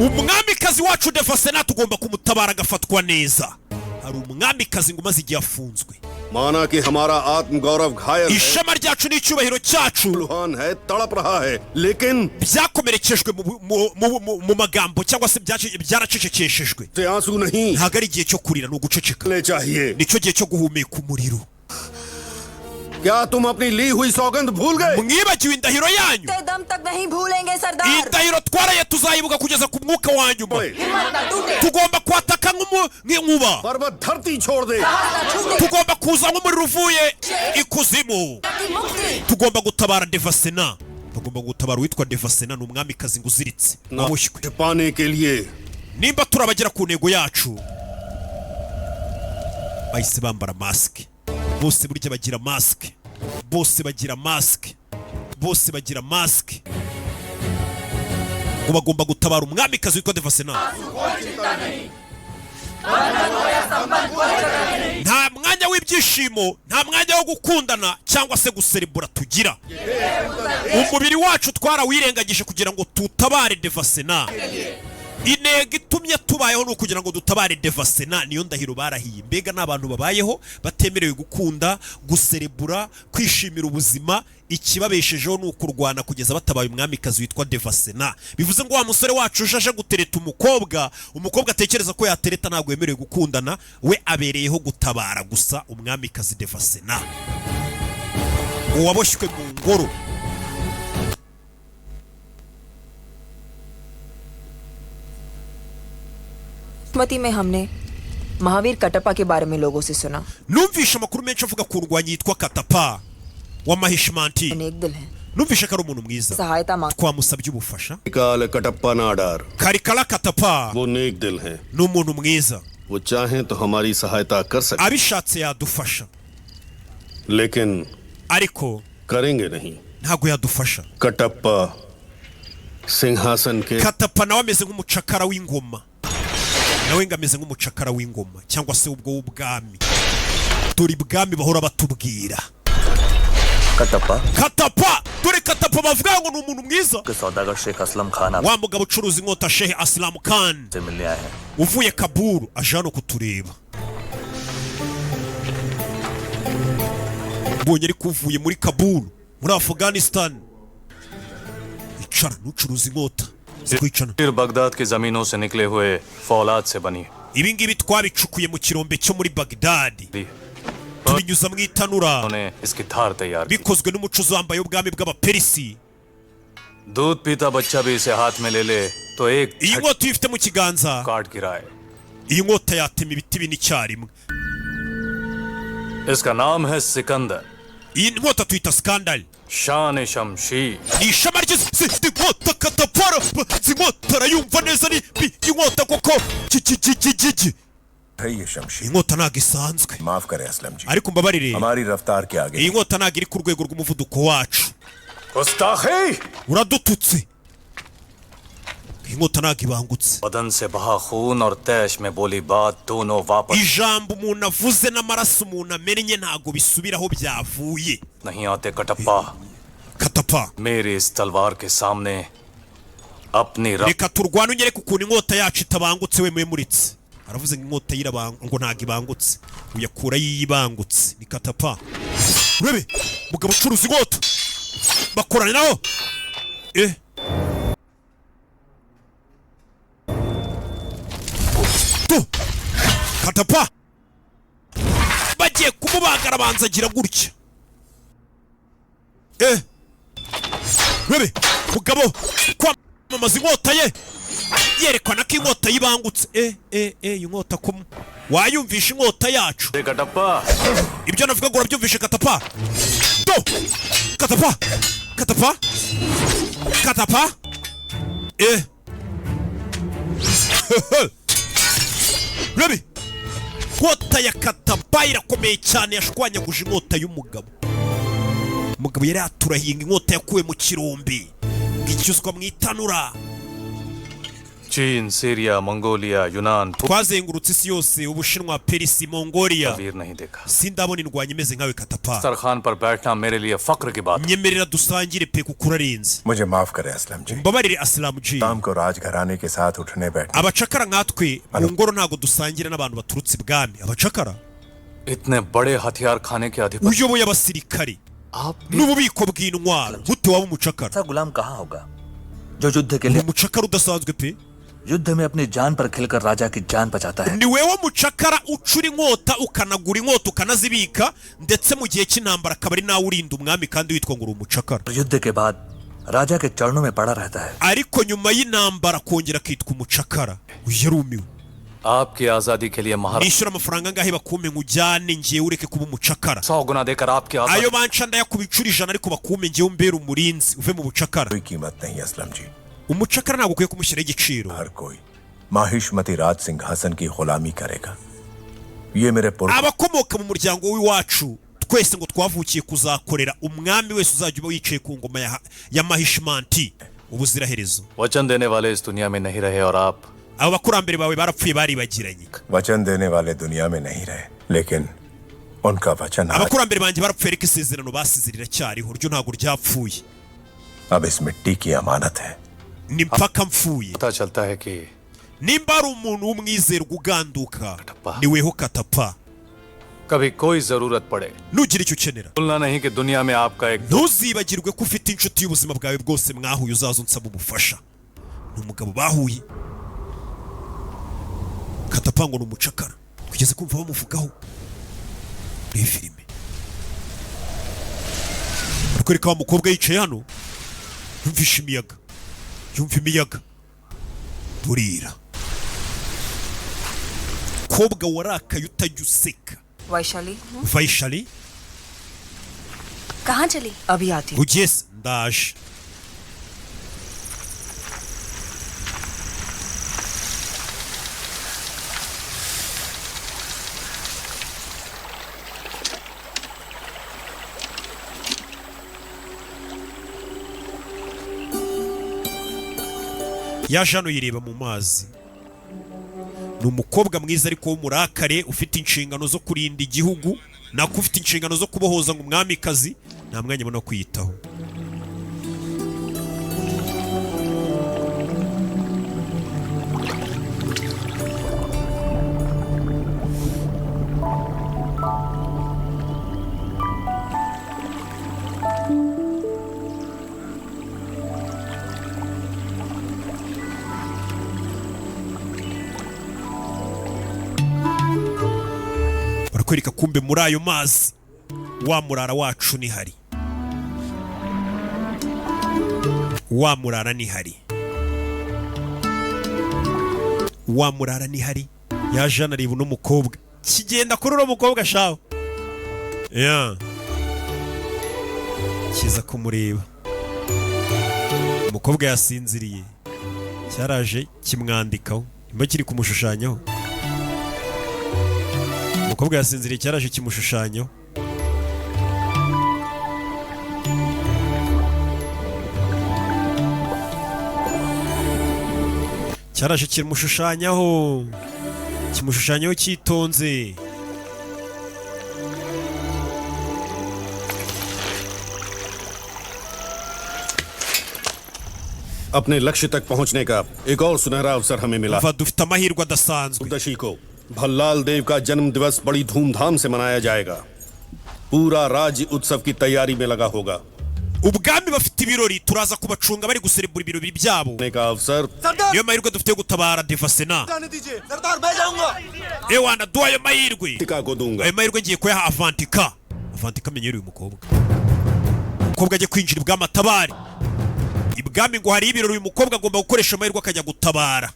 umwamikazi wacu Devasena tugomba kumutabara agafatwa neza. Hari umwamikazi ngo maze igihe afunzwe. माना कि हमारा आत्मगौरव घायल है, ishema ryacu n'icyubahiro cyacu लुहान है, तड़प रहा है, लेकिन byakomerekejwe mu magambo cyangwa se byaracecekeshejwe. से आंसू नहीं ntabwo ari igihe cyo kurira, ni uguceceka. ले चाहिए। nicyo gihe cyo guhumeka umuriro. क्या तुम अपनी ली हुई सौगंध भूल गए? mwibagiwe indahiro yanyu? दम तक नहीं भूलेंगे सरदार। indahiro twaraye tuzayibuka kugeza ku mwuka wa nyuma. tugomba kwataka nk'inkuba. पर्वत धरती छोड़ दे। tugomba kuza nk'umuriro uvuye ikuzimu. tugomba gutabara Devasena. tugomba gutabara uwitwa Devasena. ni umwamikazi ngo uziritse waboshywe. पाने के लिए nimba turabagera ku ntego yacu. bahise bambara masike. bose burya bagira masike. bose bagira masike. bose bagira masike. ngo bagomba gutabara umwamikazi witwa Devasena. nta mwanya w'ibyishimo, nta mwanya wo gukundana cyangwa se guserebura tugira. umubiri wacu twarawirengagije kugira ngo tutabare Devasena. intego itumye tubayeho ni ukugira ngo dutabare Devasena. niyo ndahiro barahiye. mbega n'abantu babayeho batemerewe gukunda, guserebura, kwishimira ubuzima. ikibabeshejeho ni ukurwana kugeza batabaye umwamikazi witwa Devasena. bivuze ngo wa musore wacu ujaje gutereta umukobwa atekereza ko yatereta ntabwo yemerewe gukundana, we abereyeho gutabara gusa umwamikazi Devasena uwaboshywe mu ngoro. मती में हमने महावीर कटप्पा के बारे में लोगों से सुना। numvishe amakuru menshi avuga ku ndwanyi yitwa Katapa wa Mahishmanti. एक दिल है, numvishe ko ari umuntu mwiza. सहायता मांग। twamusabye ubufasha. काल कटप्पा नाडार Karikala Katapa वो नेक दिल है, ni umuntu mwiza. वो चाहें तो हमारी सहायता कर सकते, abishatse yadufasha लेकिन ariko करेंगे नहीं। ntabwo yadufasha. कटप्पा सिंहासन के Katapa nawe ameze nk'umucakara w'ingoma. nawe ngo ameze nk'umucakara w'ingoma cyangwa se ubwo w'ubwami. dore ibwami bahora batubwira. Katapa dore Katapa bavuga ngo ni umuntu mwiza. सौदागर शेख असलम Khan wa mugabo ucuruza inkota Sheikh Aslam Khan आपसे मिलने आए हैं। uvuye Kabul aje hano kutureba. mbonye ariko uvuye muri Kabul muri Afghanistan. icara n'ucuruza inkota zikwicana. Baghdad की जमीनों से निकले हुए फौलाद से बनी ibi ngibi twabicukuye mu kirombe cyo muri Baghdad. tubinyuza mu itanura. उन्होंने इसकी धार तैयार की। bikozwe n'umucuzi wambaye ubwami bw'abaperisi. दूध पीता बच्चा भी इसे हाथ में ले ले तो एक iyi nkota uyifite mu kiganza, काट गिराए। iyi nkota yatema ibiti bine icyarimwe. इसका नाम है Sikandar, iyi nkota tuyita Skandal. शान शमशीर। ni ishema ry'izi nkota Katapara. izi nkota arayumva neza. ni inkota koko. ये शमशीर inkota ntabwo isanzwe. माफ करें असलम जी, ariko mbabarire, हमारी रफ्तार के आगे iyi nkota ntabwo iri ku rwego rw'umuvuduko wacu. गुस्ताखी! uradututse. iyi nkota ntabwo ibangutse. बदन से बहा खून और तैश में बोली बात दोनों वापस ijambo umuntu avuze n'amaraso umuntu amennye ntabwo bisubiraho byavuye. नहीं आते। कटप्पा, Katapa मेरी इस तलवार के सामने अपनी reka turwane unyereke ukuntu inkota yacu itabangutse. we mwemuritse aravuze ngo inkota ngo ntabwo ibangutse. uyakura yibangutse. ni Katapa. urebe mugabo ucuruza inkota bakorana naho. Katapa bagiye kumubagara abanza agira gutya. Bebe mugabo kwamamaza inkota ye yerekana ko inkota yibangutse. Inkota kumwe wayumvisha inkota yacu Katappa. Ibyo navuga ngo urabyumvishe Katappa. Katappa. Katappa. Katappa. Bebe inkota ya Katappa irakomeye cyane yashwanyaguje inkota y'umugabo. Umugabo yari aturahinga inkota yakuwe mu kirombe gicyuzwa mu itanura. चीन, Syria, Mongolia, यूनान twazengurutse isi yose, Ubushinwa, Perisi, Mongolia. वीर नहीं देखा. Sindabona indwanyi imeze nkawe Katappa. सरखान पर बैठना मेरे लिए फक्र की बात. Nyemerera dusangire pe kuko urarenze. मुझे माफ करें असलम जी। Mbabarire Aslam ji. शाम को राजघराने के साथ उठने बैठे। Abacakara nkatwe mu ngoro ntago dusangira n'abantu baturutse ibwami. Abacakara इतने बड़े हथियार खाने के अधिपति. uyoboye abasirikari n'ububiko bw'intwaro. Gute waba umucakara? ऐसा गुलाम कहाँ होगा जो युद्ध के लिए Umucakara udasanzwe pe. युद्ध में अपनी जान पर खिलकर राजा की जान बचाता है. Ni wewe mucakara ucura inkota ukanagura inkota ukanazibika ndetse mu gihe cy'intambara akaba ari nawe urinda umwami kandi witwa ngo uri umucakara. युद्ध के बाद राजा के चरणों में पड़ा रहता है. Ariko nyuma y'intambara kongera akitwa umucakara. Yarumiwe. आपकी आजादी के लिए महाराज Nishyura amafaranga ngahe bakume nkujyane ngiye ureke kuba umucakara. 100 गुना देकर आपकी आजादी. Ayo banca ndayakubicura ijana ariko bakume ngiye umbera umurinzi uve mu bucakara. कोई कीमत नहीं असलम ji. Umucakara ntabwo ukwiye kumushyiraho igiciro. हर कोई माहिष्मती राज सिंहासन की गुलामी करेगा। ये मेरे Abakomoka mu muryango w'iwacu twese ngo twavukiye kuzakorera umwami wese uzajya uba wicaye ku ngoma ya Mahishmanti ubuziraherezo. वचन देने वाले इस दुनिया में नहीं रहे और आप Abo bakurambere bawe barapfuye baribagiranye. वचन देने वाले दुनिया में नहीं रहे, लेकिन उनका वचन आज Abakurambere banjye barapfuye ariko isezerano basize riracyariho ryo ntabwo ryapfuye. अब इस मिट्टी की अमानत है। Ni mpaka mpfuye. पता चलता है कि Nimba ari umuntu w'umwizerwa uganduka ni weho Katappa. कभी कोई जरूरत पड़े Nugira icyo ukenera भूलना नहीं कि दुनिया में आपका एक ntuzibagirwe ko ufite inshuti y'ubuzima bwawe bwose mwahuye uzaza unsaba ubufasha. Ni umugabo bahuye. Katappa ngo ni umucakara kugeza kumva bamuvugaho muri filime. Barikwereka wa mukobwa yicaye hano yumvisha imiyaga. Yumva imiyaga burira. Kobwa warakaye utajya useka. Vaishali Vaishali कहाँ चली? अभी आती हूँ. ugiye se? Ndaje. yaje hano yireba mu mazi. Ni umukobwa mwiza ariko w'umurakare ufite inshingano zo kurinda igihugu, nako ufite inshingano zo kubohoza ngo umwamikazi nta mwanya abona wo kwiyitaho. Barakwereka kumbe muri ayo mazi wa murara wacu ni hari. Wa murara ni hari. Wa murara ni hari. Yaje anareba uno mukobwa. Kigenda kuri uno mukobwa shaho. Yeah. Kiza kumureba. Umukobwa yasinziriye. Cyaraje kimwandikaho. Imba kiri kumushushanyaho. Umukobwa yasinziriye cyaraje kimushushanyaho. Cyaraje kimushushanyaho. Kimushushanyaho cyitonze. अपने लक्ष्य तक पहुंचने का एक और सुनहरा अवसर हमें मिला। Umva dufite amahirwe adasanzwe. चतुर्दशी को भल्लाल देव का जन्म दिवस बड़ी धूमधाम से मनाया जाएगा। पूरा राज्य उत्सव की तैयारी में लगा होगा। Ubwami bafite ibirori turaza kubacunga bari guserebura ibirori byabo. का अवसर Niyo mahirwe dufite yo gutabara Devasena. सरदार मैं जाऊंगा. Ewana duha ayo mahirwe. टिका को दूंगा। Ayo mahirwe ngiye kuyaha Avantika. Avantika amenyereye uyu mukobwa. umukobwa ajye kwinjira ibwami atabare. Ibwami ngo hari ibirori, uyu mukobwa agomba gukoresha amahirwe akajya gutabara.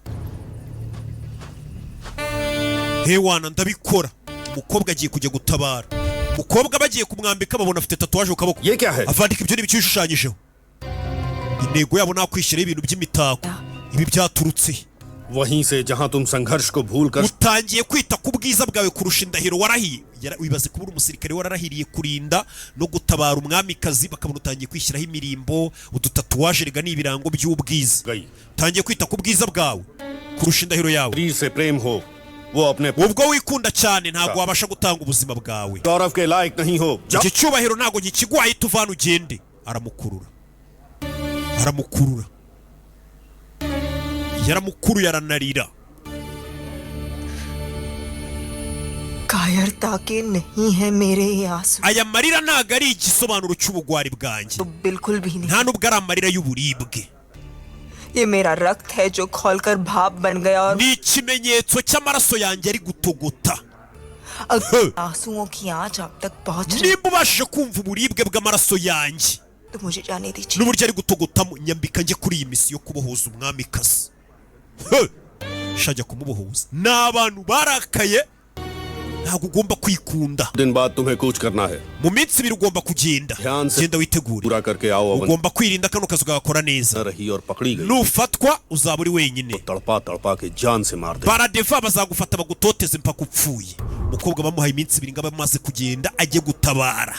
Hewana ndabikora. Umukobwa agiye kujya gutabara. Umukobwa bagiye kumwambika babona afite tatuwaje ku kaboko. Avandika ibyo n'ibyo yishushanyijeho. Intego yabo nakwishyira ibintu by'imitako. Ibi byaturutse वहीं से जहां तुम संघर्ष को भूलकर utangiye kwita ku bwiza bwawe kurusha indahiro warahiye. Wibaze kubura umusirikare wararahiriye kurinda no gutabara umwamikazi, bakabona utangiye kwishyiraho imirimbo, udutatuwaje rega n'ibirango by'ubwiza. Utangiye kwita ku bwiza bwawe kurusha indahiro yawe. Ubwo wikunda cyane ntabwo wabasha gutanga ubuzima bwawe. Iki cyubahiro ntabwo nkikiguhaye, tuvana ugende. Aramukurura yaramukuru yaranarira. कायरता के नहीं है मेरे ये आंसू. Aya marira ntago ari igisobanuro cy'ubugwari bwanjye. बिल्कुल भी नहीं. Nta nubwo ari amarira y'uburibwe. ये मेरा रक्त है जो खोलकर भाप बन गया और ni ikimenyetso cy'amaraso yanjye ari gutogota. आंसुओं की आंच अब तक पहुंच रही. Nimba ubashije kumva uburibwe bw'amaraso yanjye तो मुझे जाने दीजिए. n'uburyo ari gutogotamo, nyambika njye kuri iyi misi yo kubohoza umwamikazi. Shajya kumubohoza. N'abantu barakaye. Ntabwo ugomba kwikunda. Mu minsi ibiri ugomba kugenda. Genda witegure. Ugomba kwirinda kano kazi ugakora neza. Nufatwa uzaba uri wenyine. Baradeva bazagufata bagutoteze mpaka upfuye. Umukobwa bamuhaye iminsi ibiri ngaba amaze kugenda ajye gutabara.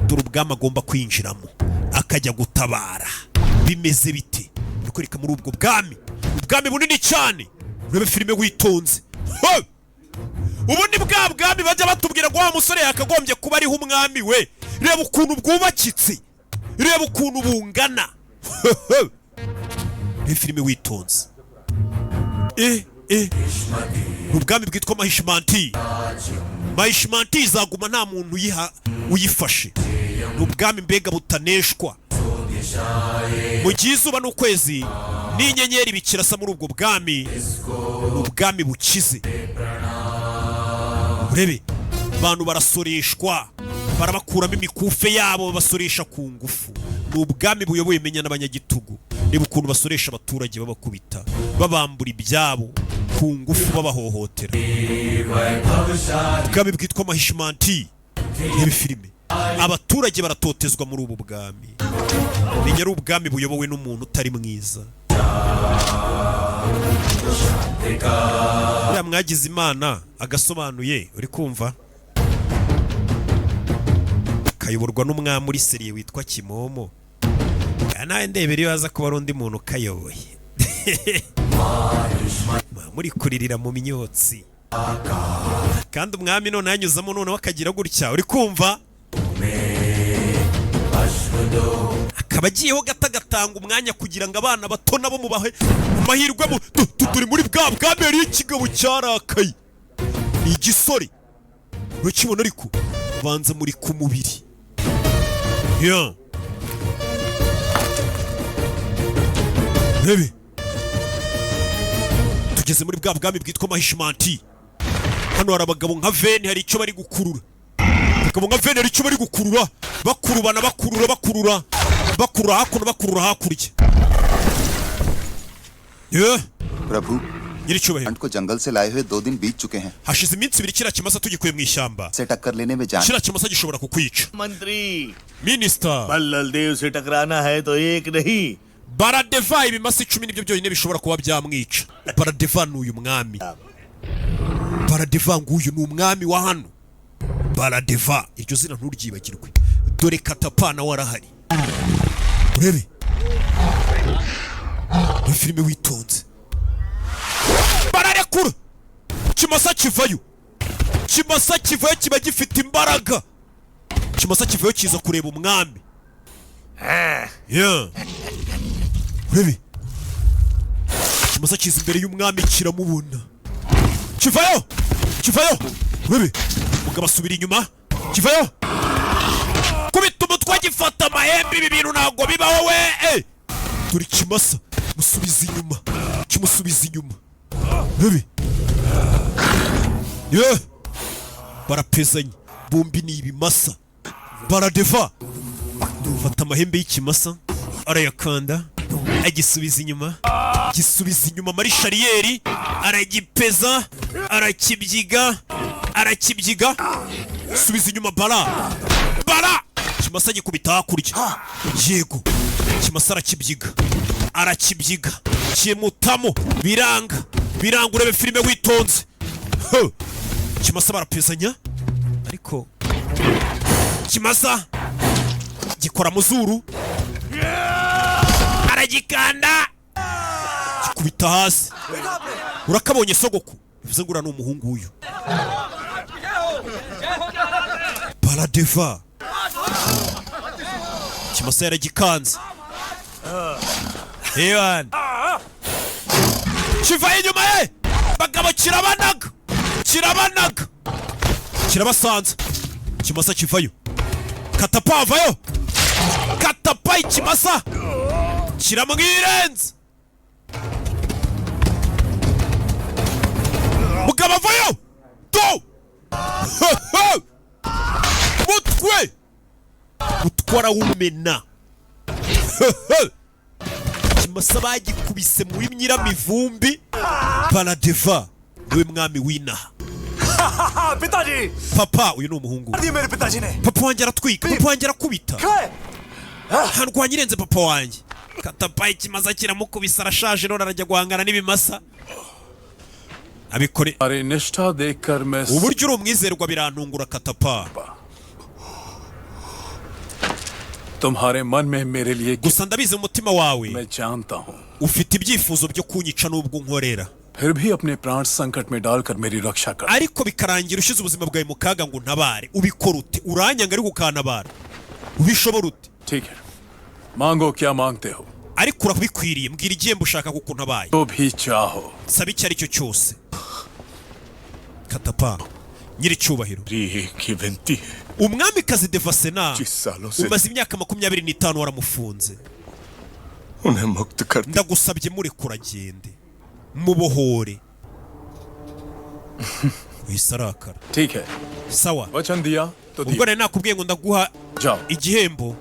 Dore ubwami agomba kwinjiramo akajya gutabara. Bimeze bite? Bikoreka muri ubwo bwami. Ubwami bunini cyane. Urebe filime witonze. Ubu ni bwa bwami bajya batubwira ngo wa musore yakagombye kuba ariho umwami we. Reba ukuntu bwubakitse. Reba ukuntu bungana. Ni filime witonze. Ubwami bwitwa Mahishmanti. Mahishmanti izaguma nta muntu uyifashe. Ubwami mbega butaneshwa. Mu gihe izuba n'ukwezi n'inyenyeri bikirasa muri ubwo bwami, ubwami bukize. Urebe abantu barasoreshwa, barabakuramo imikufe yabo basoresha ku ngufu. Ni ubwami buyoboye menya n'abanyagitugu. Reba ukuntu basoresha abaturage babakubita, babambura ibyabo ku ngufu, babahohotera. Ubwami bwitwa Mahishmanti. Reba filime. Abaturage baratotezwa muri ubu bwami. Menya ari ubwami buyobowe n'umuntu utari mwiza. Ya mwagize Imana agasobanuye, uri kumva? Kayoborwa n'umwami uri seriye witwa Kimomo. Nawe ndebera iyo haza kuba ari undi muntu kayoboye. Muri kuririra mu myotsi. Kandi umwami none yanyuzamo none wakagira gutya, uri kumva? Akaba agiyeho gatanga umwanya kugira ngo abana bato nabo mubahe amahirwe. Turi muri bwa bwami yari ikigabo cyarakaye. Ni igisore. Urukibona ariko banza muri ku mubiri. Rebe. Tugeze muri bwa bwami bwitwa Mahishmanti. Hano hari abagabo nka Veni, hari icyo bari gukurura. Abagabo nka Veni hari icyo bari gukurura. Bakurubana bakurura hakuno bakurura hakurya. प्रभु को जंगल से लाए हुए 2 दिन बीत चुके हैं. Hashize iminsi ibiri kira kimasa tugikuye mu ishyamba. से टक्कर लेने में जान. Kira kimasa gishobora kukwica. मंत्री Minister. बल्लल देव से टकराना है तो एक नहीं. Baradeva ibimasa 10 nibyo byonyine bishobora kuba byamwica. Baradeva n'uyu mwami. Baradeva nguyu ni umwami wa hano. Baradeva iryo zina nturyibagirwe. Dore katapana warahari. Urebe. Ni filime witonze. Bararekura. Kimasa kivayo. Kimasa kivayo kiba gifite imbaraga. Kimasa kivayo kiza kureba umwami. Urebe. Kimasa kiza imbere y'umwami kiramubona. Kivayo. Urebe. Mugabo asubira inyuma. Kivayo. Kubita umutwe gifata amahembe, ibi bintu ntabwo bibaho we. Turi kimasa musubiza inyuma. Kimusubiza inyuma. Rebe. Barapezanye. Bombi ni ibimasa. Baradeva. Fata mahembe y'ikimasa arayakanda agisubiza inyuma muri shariyeri aragipeza arakibyiga subiza inyuma bara ikimasa gikubita hakurya yego ikimasa arakibyiga kimutamo biranga urebe filime witonze ikimasa barapezanya ariko ikimasa gikora mu zuru aragikanda gikubita hasi urakabonye sogoko bivuze ngo ura n'umuhungu uyu paradeva ikimasa yaragikanze Ewan kivaye inyuma ye bagabo kirabasanza ikimasa kivayo katapa ikimasa kiramwirenza mugabo avayo mutwara w'umena ikimasa bagikubise muri nyiramivumbi paradeva niwe mwami w'inaha पिताजी papa uyu ni umuhungu मेरे पिताजी ने papa wanjye aratwika papa wanjye arakubita handwanya irenze papa wanjye katapa ikimasa kiramukubise arashaje none arajya guhangana n'ibimasa abikore अरे निष्ठा देखकर मैं uburyo uri umwizerwa birantungura katapa तुम्हारे मन में मेरे लिए gusa ndabizi umutima wawe मैं जानता हूँ ufite ibyifuzo byo kunyica n'ubwo nkorera फिर भी अपने प्राण संकट में डालकर मेरी रक्षा कर ariko bikarangira ushize ubuzima bwawe mu kaga ngo ntabare ubikora ute uranyanga ariko ukantabara ubishobora ute ठीक है मांगो क्या मांगते हो ariko urabikwiriye mbwira igihembo ushaka kuko ntabaye तो भी चाहो saba icyo ari cyo cyose katapa nyiricyubahiro umwamikazi Devasena umaze imyaka 25 waramufunze ndagusabye murekura agende mubohore wisarakara ठीक है sawa वचन दिया तो ubwo rero nakubwiye ngo ndaguha igihembo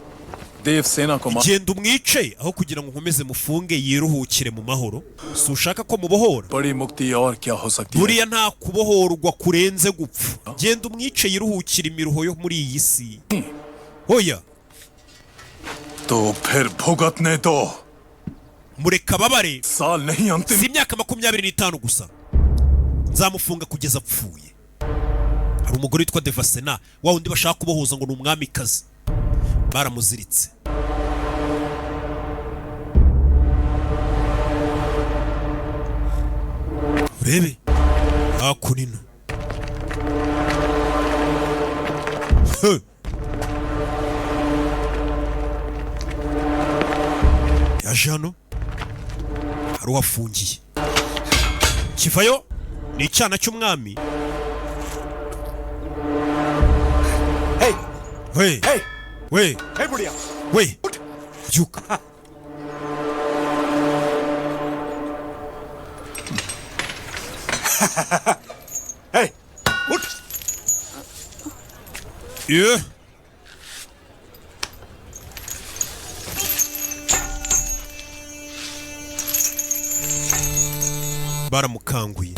Devasena को genda umwice aho kugira ngo nkomeze mufunge yiruhukire mu mahoro si ushaka ko mubohora बड़ी मुक्ति और क्या हो सकती है buriya nta kubohorwa kurenze gupfa genda umwice yiruhukire imiruho yo muri iyi si oya तो फिर भुगतने दो mureka babare साल नहीं अंतिम si imyaka 25 gusa nzamufunga kugeza apfuye hari umugore witwa Devasena wa wundi bashaka kubohoza ngo ni umwamikazi baramuziritse urebe hakunino yaje hano hari uhafungiye kivayo ni icyana cy'umwami we हे बुढ़िया we byuka हे उठ ye baramukanguye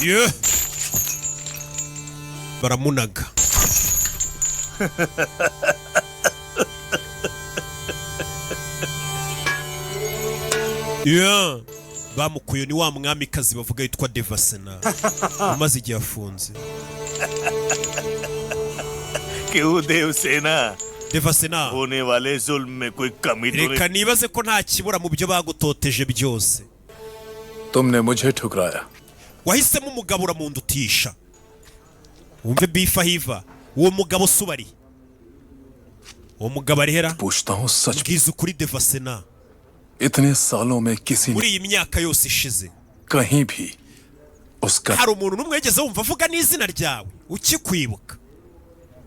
ye baramunaga ye bamukuye ni wa mwamikazi bavuga yitwa Devasena umaze igihe afunze क्यों देवसेना Devasena होने वाले जुल्म में कोई कमी तो reka nibaze ko nta kibura mu byo bagutoteje byose तुमने मुझे ठुकराया wahisemo umugabo uramundutisha wumve bifa hiva uwo mugabo subari uwo mugabo arihera पूछता हूँ सच bwiza ukuri Devasena इतने सालों में किसी muri ने iyi myaka yose ishize कहीं भी उसका hari umuntu n'umwe wigeze wumva avuga n'izina ryawe ukikwibuka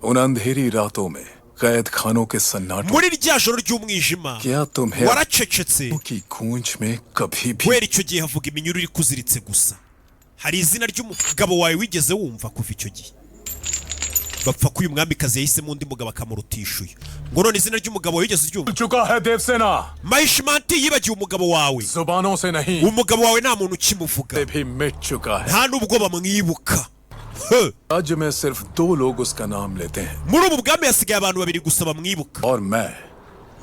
उन अंधेरी रातों में कैद खानों के सन्नाटों muri rya joro ry'umwijima क्या तुम्हें waracecetse की गूंज में कभी भी wera icyo gihe havuga iminyururu iri kuziritse gusa hari izina ry'umugabo wawe wigeze wumva kuva icyo gihe? Bapfa ko uyu mwamikazi yahisemo undi mugabo akamurutishuye. Ngo none izina ry'umugabo wigeze uryumva? चुका है Devasena Mahishmanti yibagiwe umugabo wawe. जुबानों से नहीं Umugabo wawe nta muntu ukimuvuga. भी मिट चुका है Nta nubwo bamwibuka. राज्य में सिर्फ 2 लोग उसका नाम लेते हैं Muri ubu bwami hasigaye abantu babiri gusa bamwibuka. और मैं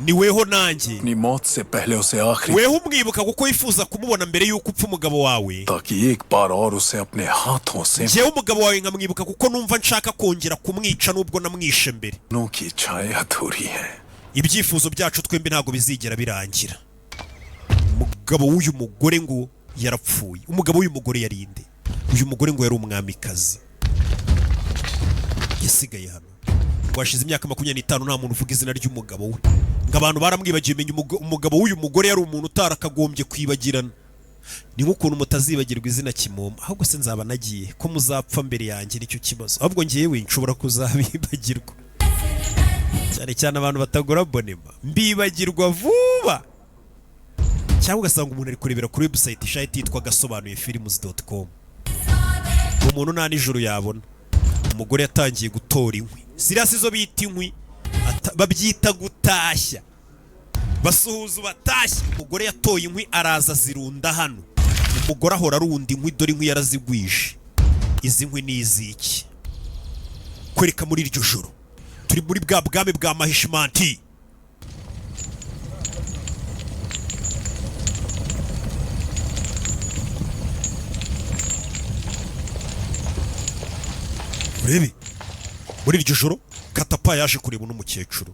Ni weho nanjye. अपनी मौत से पहले उसे आखिरी Weho umwibuka kuko wifuza kumubona mbere yuko upfa umugabo wawe. ताकि एक बार और उसे अपने हाथों से Jewe umugabo wawe nkamwibuka kuko numva nshaka kongera kumwica nubwo namwishe mbere. नो की इच्छाएं अधूरी हैं Ibyifuzo byacu twembi ntago bizigera birangira. Umugabo w'uyu mugore ngo yarapfuye. Umugabo w'uyu mugore yarinde. Uyu mugore ngo yari umwamikazi. Yasigaye hano. Washize imyaka 25 nta muntu uvuga izina ry'umugabo we. Ngo abantu baramwibagiye menya umugabo w'uyu mugore yari umuntu utarakagombye kwibagirana. Ni nk'ukuntu mutazibagirwa izina Kimoma. Ahubwo se nzaba nagiye ko muzapfa mbere yanjye nicyo kibazo. Ahubwo ngiyewe nshobora kuzabibagirwa. Cyane cyane abantu batagora bonema. Mbibagirwa vuba. Cyangwa ugasanga umuntu ari kurebera kuri website ishayiti yitwa gasobanuye films.com. Umuntu nta nijoro yabona. Umugore yatangiye gutora inkwi. Sirasi zo bita inkwi babyita gutashya. Basuhuza batashya. Umugore yatoye inkwi araza zirunda hano. Umugore ahora arunda inkwi dore inkwi yarazigwishe. Izi nkwi ni iziki? Kwereka muri iryo joro. Turi muri bwa bwami bwa Mahishmanti. Urebe muri iryo joro Katapa yaje kureba n'umukecuru.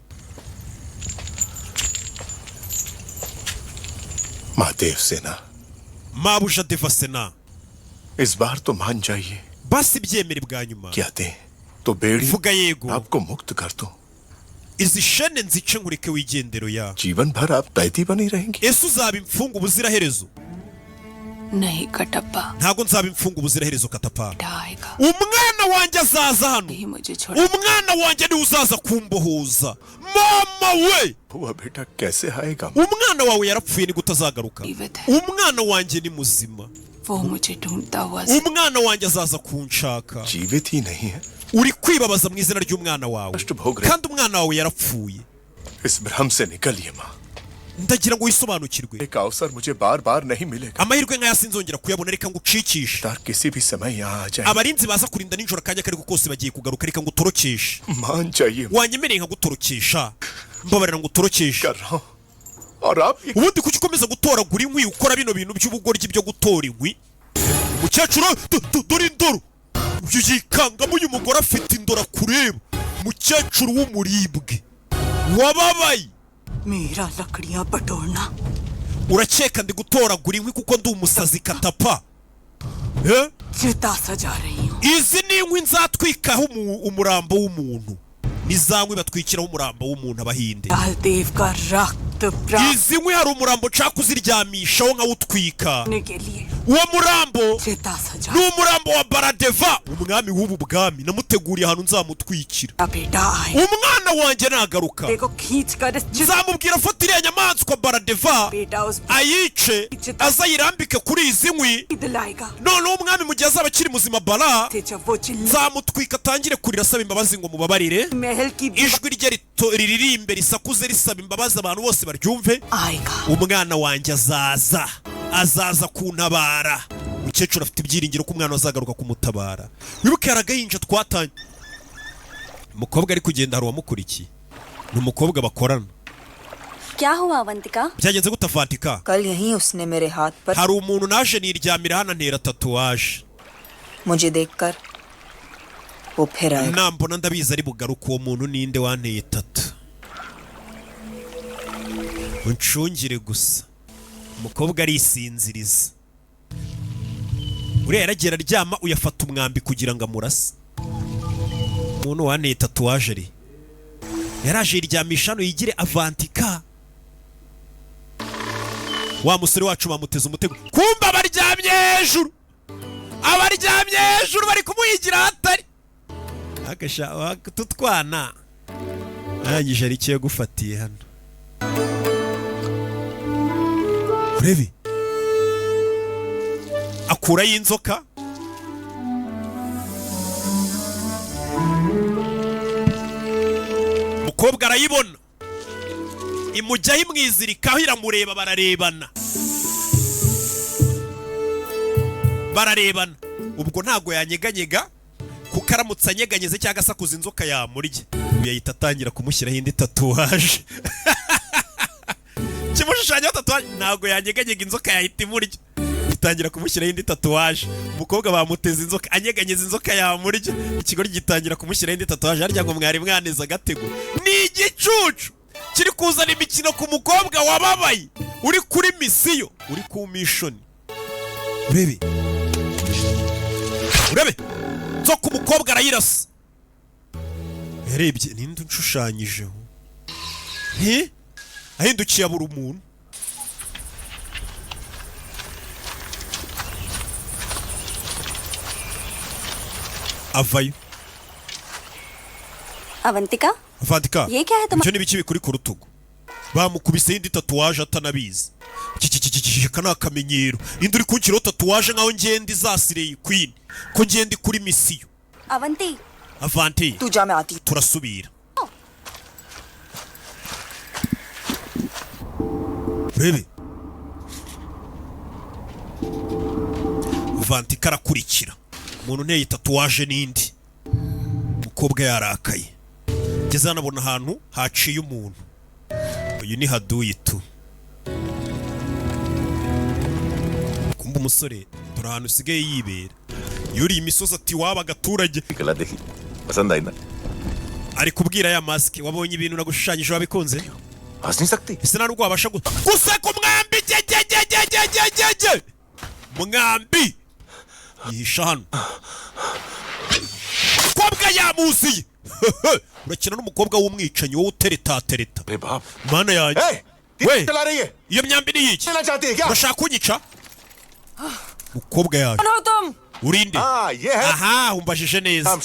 माँ Devasena Mabuja Devasena. इस बार तो मान जाइए Basi byemere bwa nyuma. क्या दे तो बेड़ी Vuga yego. आपको मुक्त कर दूं Izi shene nzice nkureke wigendero ya. जीवन भर आप कैदी बनी रहेंगी Ese uzaba imfungu ubuziraherezo? नहीं Kattappa Ntago nzaba imfungu ubuziraherezo Katapa. आएगा Umwana wanjye azaza hano. नहीं मुझे छोड़ Umwana wanjye ni uzaza kumbohoza. Mama we. हुआ बेटा कैसे आएगा Umwana wawe yarapfuye ni gutazagaruka. जीवित है Umwana wanjye ni muzima. वो मुझे ढूंढता हुआ Umwana wanjye azaza kunshaka. जीवित ही नहीं है Uri kwibabaza mu izina ry'umwana wawe. कष्ट भोग रहे Kandi umwana wawe yarapfuye. इस भ्रम से निकलिए माँ Ndagira ngo wisobanukirwe. एक अवसर मुझे बार बार नहीं मिलेगा Amahirwe nk'aya sinzongera kuyabona reka ngucikishe. तार किसी भी समय यहाँ आ जाए Abarinzi baza kurinda ninjoro akanya kariko kose bagiye kugaruka reka ngutorokeshe. मान जाइए Wanyemereye nkagutorokesha. Mbabarira ngutorokeshe. कर रहा हूँ और आप ये Ubundi kuki ukomeza gutoragura inkwi ukora bino bintu by'ubugoryi byo gutora inkwi? Mukecuru dore indoro. Uyu yikangamo uyu mugore afite indora kureba. Mukecuru w'umuribwe. Wababaye. मेरा लकड़ियां बटोरना Urakeka ndi gutoragura inkwi kuko ndi umusazi Katapa? Eh? चिता सजा रही हूँ Izi ni inkwi nzatwikaho umurambo w'umuntu. Ni za nkwi batwikiraho umurambo w'umuntu Abahinde. लाल देव का रक्त प्राप्त Izi nkwi hari umurambo nshaka kuziryamishaho nkawutwika. करने के लिए Uwo murambo चिता सजा ni umurambo wa Baradeva, umwami w'ubu bwami. Namuteguriye ahantu nzamutwikira. बेटा आए Umwana wanjye nagaruka देखो खींच कर इस nzamubwira afata iriya nyamaswa Baradeva बेटा उस ayice azayirambike kuri izi nkwi. दिलाएगा Noneho umwami mu gihe azaba akiri muzima Bara थे जब वो चिल्ला nzamutwika atangire kurira asaba imbabazi ngo mubabarire. महल की Ijwi rye riririmbe risakuze risaba imbabazi abantu bose baryumve. आएगा Umwana wanjye azaza kuntabara. Umukecuru afite ibyiringiro ko umwana azagaruka kumutabara. Wibuke yaragayinja twatanye. Umukobwa ari kugenda hari uwamukurikiye. Ni umukobwa bakorana. क्या हुआ Avantika Byagenze gute Avantika? कल यहीं उसने मेरे हाथ पर Hari umuntu naje niryamira hano ntera tatuwaje. मुझे देखकर वो फिर आएगा Nambona ndabizi ari bugaruka uwo muntu ninde wanteye tatu. Uncungire gusa. Umukobwa arisinziriza. Uriya yaragera aryama uyafata umwambi kugira ngo amurase. Umuntu wanteye tatuwaje ari. Yaraje yiryamisha hano yigire Avantika. Wa musore wacu bamuteze umutego. Kumba abaryamye hejuru. Abaryamye hejuru bari kumuhigira hatari. Agasha tutwana. Arangije ari cyo gufatiye hano. Urebe. Akura y'inzoka umukobwa arayibona imujyaho imwizirikaho iramureba bararebana ubwo ntago yanyeganyega kuko aramutse anyeganyeze cyangwa asakuza inzoka yamurya yahita atangira kumushyiraho indi tatuwaje kimushushanyaho tatuwaje ntago yanyeganyega inzoka yahita imurya itangira kumushyiraho indi tatuwaje umukobwa bamuteza inzoka anyeganyeza inzoka yamurya ikigori gitangira kumushyiraho indi tatuwaje harya ngo mwari mwaneza agatego ni igicucu kiri kuzana imikino ku mukobwa wababaye uri kuri misiyo uri ku mission urebe nzoka umukobwa arayirasa yarebye ninde unshushanyijeho ahindukiye abura umuntu avayo Avantika ये क्या है तुम्हारा ibyo nibiki bikuri ku rutugu bamukubise indi tatuwaje atanabizi kana akamenyero indi uri kunkiraho tatuwaje nkaho ngenda izasireye queen ko ngenda kuri misiyo Avanti तू जा मैं आती turasubira bebe Avanti karakurikira umuntu nteye tatuwaje n'indi umukobwa yarakaye ngeze anabona ahantu haciye umuntu uyu ni haduyi tu kumba umusore dore ahantu usigaye yibera yuriye imisozi ati waba agaturage ari kubwira ya masike wabonye ibintu nagushushanyije wabikunze ese nta nubwo wabasha guseka umwambi mwambi yihisha hano umukobwa yamuziye urakina n'umukobwa w'umwicanyi wowe utereta mana yanjye we iyo myambi ni yiki urashaka kunyica umukobwa yaje urinde aha umbajije neza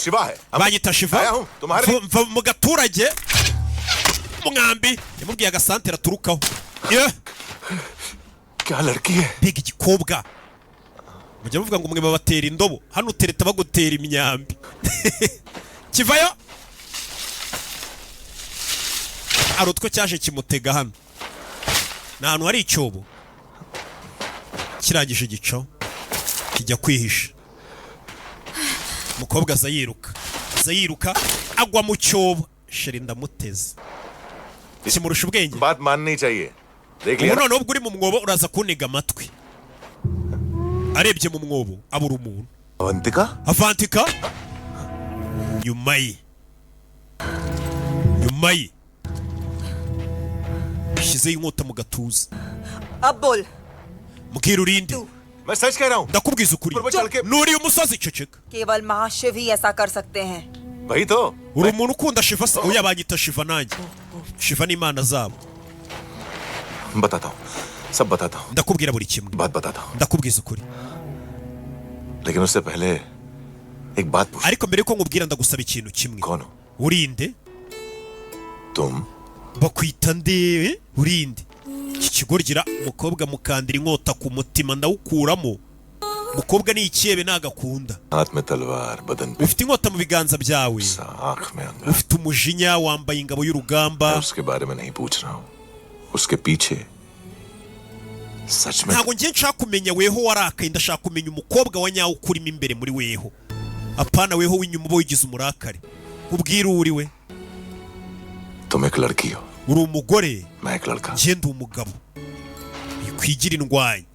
banyita Shiva mva mu gaturage umwambi yamubwiye agasantere aturukaho mbega igikobwa mujya muvuga ngo mwe babatera indobo hano utereta bagutera imyambi kivayo arutwe cyaje kimutega hano ni ahantu hari icyobo kirangije igicaho kijya kwihisha umukobwa aza yiruka agwa mu cyobo sheri ndamuteze kimurusha ubwenge ubu noneho ubwo uri mu mwobo uraza kuniga amatwi arebye mu mwobo abura umuntu Avantika nyuma ye shyizeho inkota mu gatuza mbwira urinde ndakubwiza ukuri nuriye umusozi ceceka केवल महाशिव ही ऐसा कर सकते हैं uri umuntu ukunda Shiva se oya banyita Shiva nanjye Shiva ni imana zabo ndakubwira buri kimwe ndakubwiza ukuri ariko mbere yuko nkubwira ndagusaba ikintu kimwe urinde bakwita nde urinde iki kigorgira umukobwa mukandira inkota ku mutima ndawukuramo umukobwa ni ikiyebe nagakunda ufite inkota mu biganza byawe ufite umujinya wambaye ingabo y'urugamba ntabwo ngiye nshaka kumenya weho warakaye ndashaka kumenya umukobwa wa nyawo ukurimo imbere muri weho apana weho w'inyuma uba wigize umurakare ubwira uri we uri umugore njye ndi umugabo ikwigira indwanyi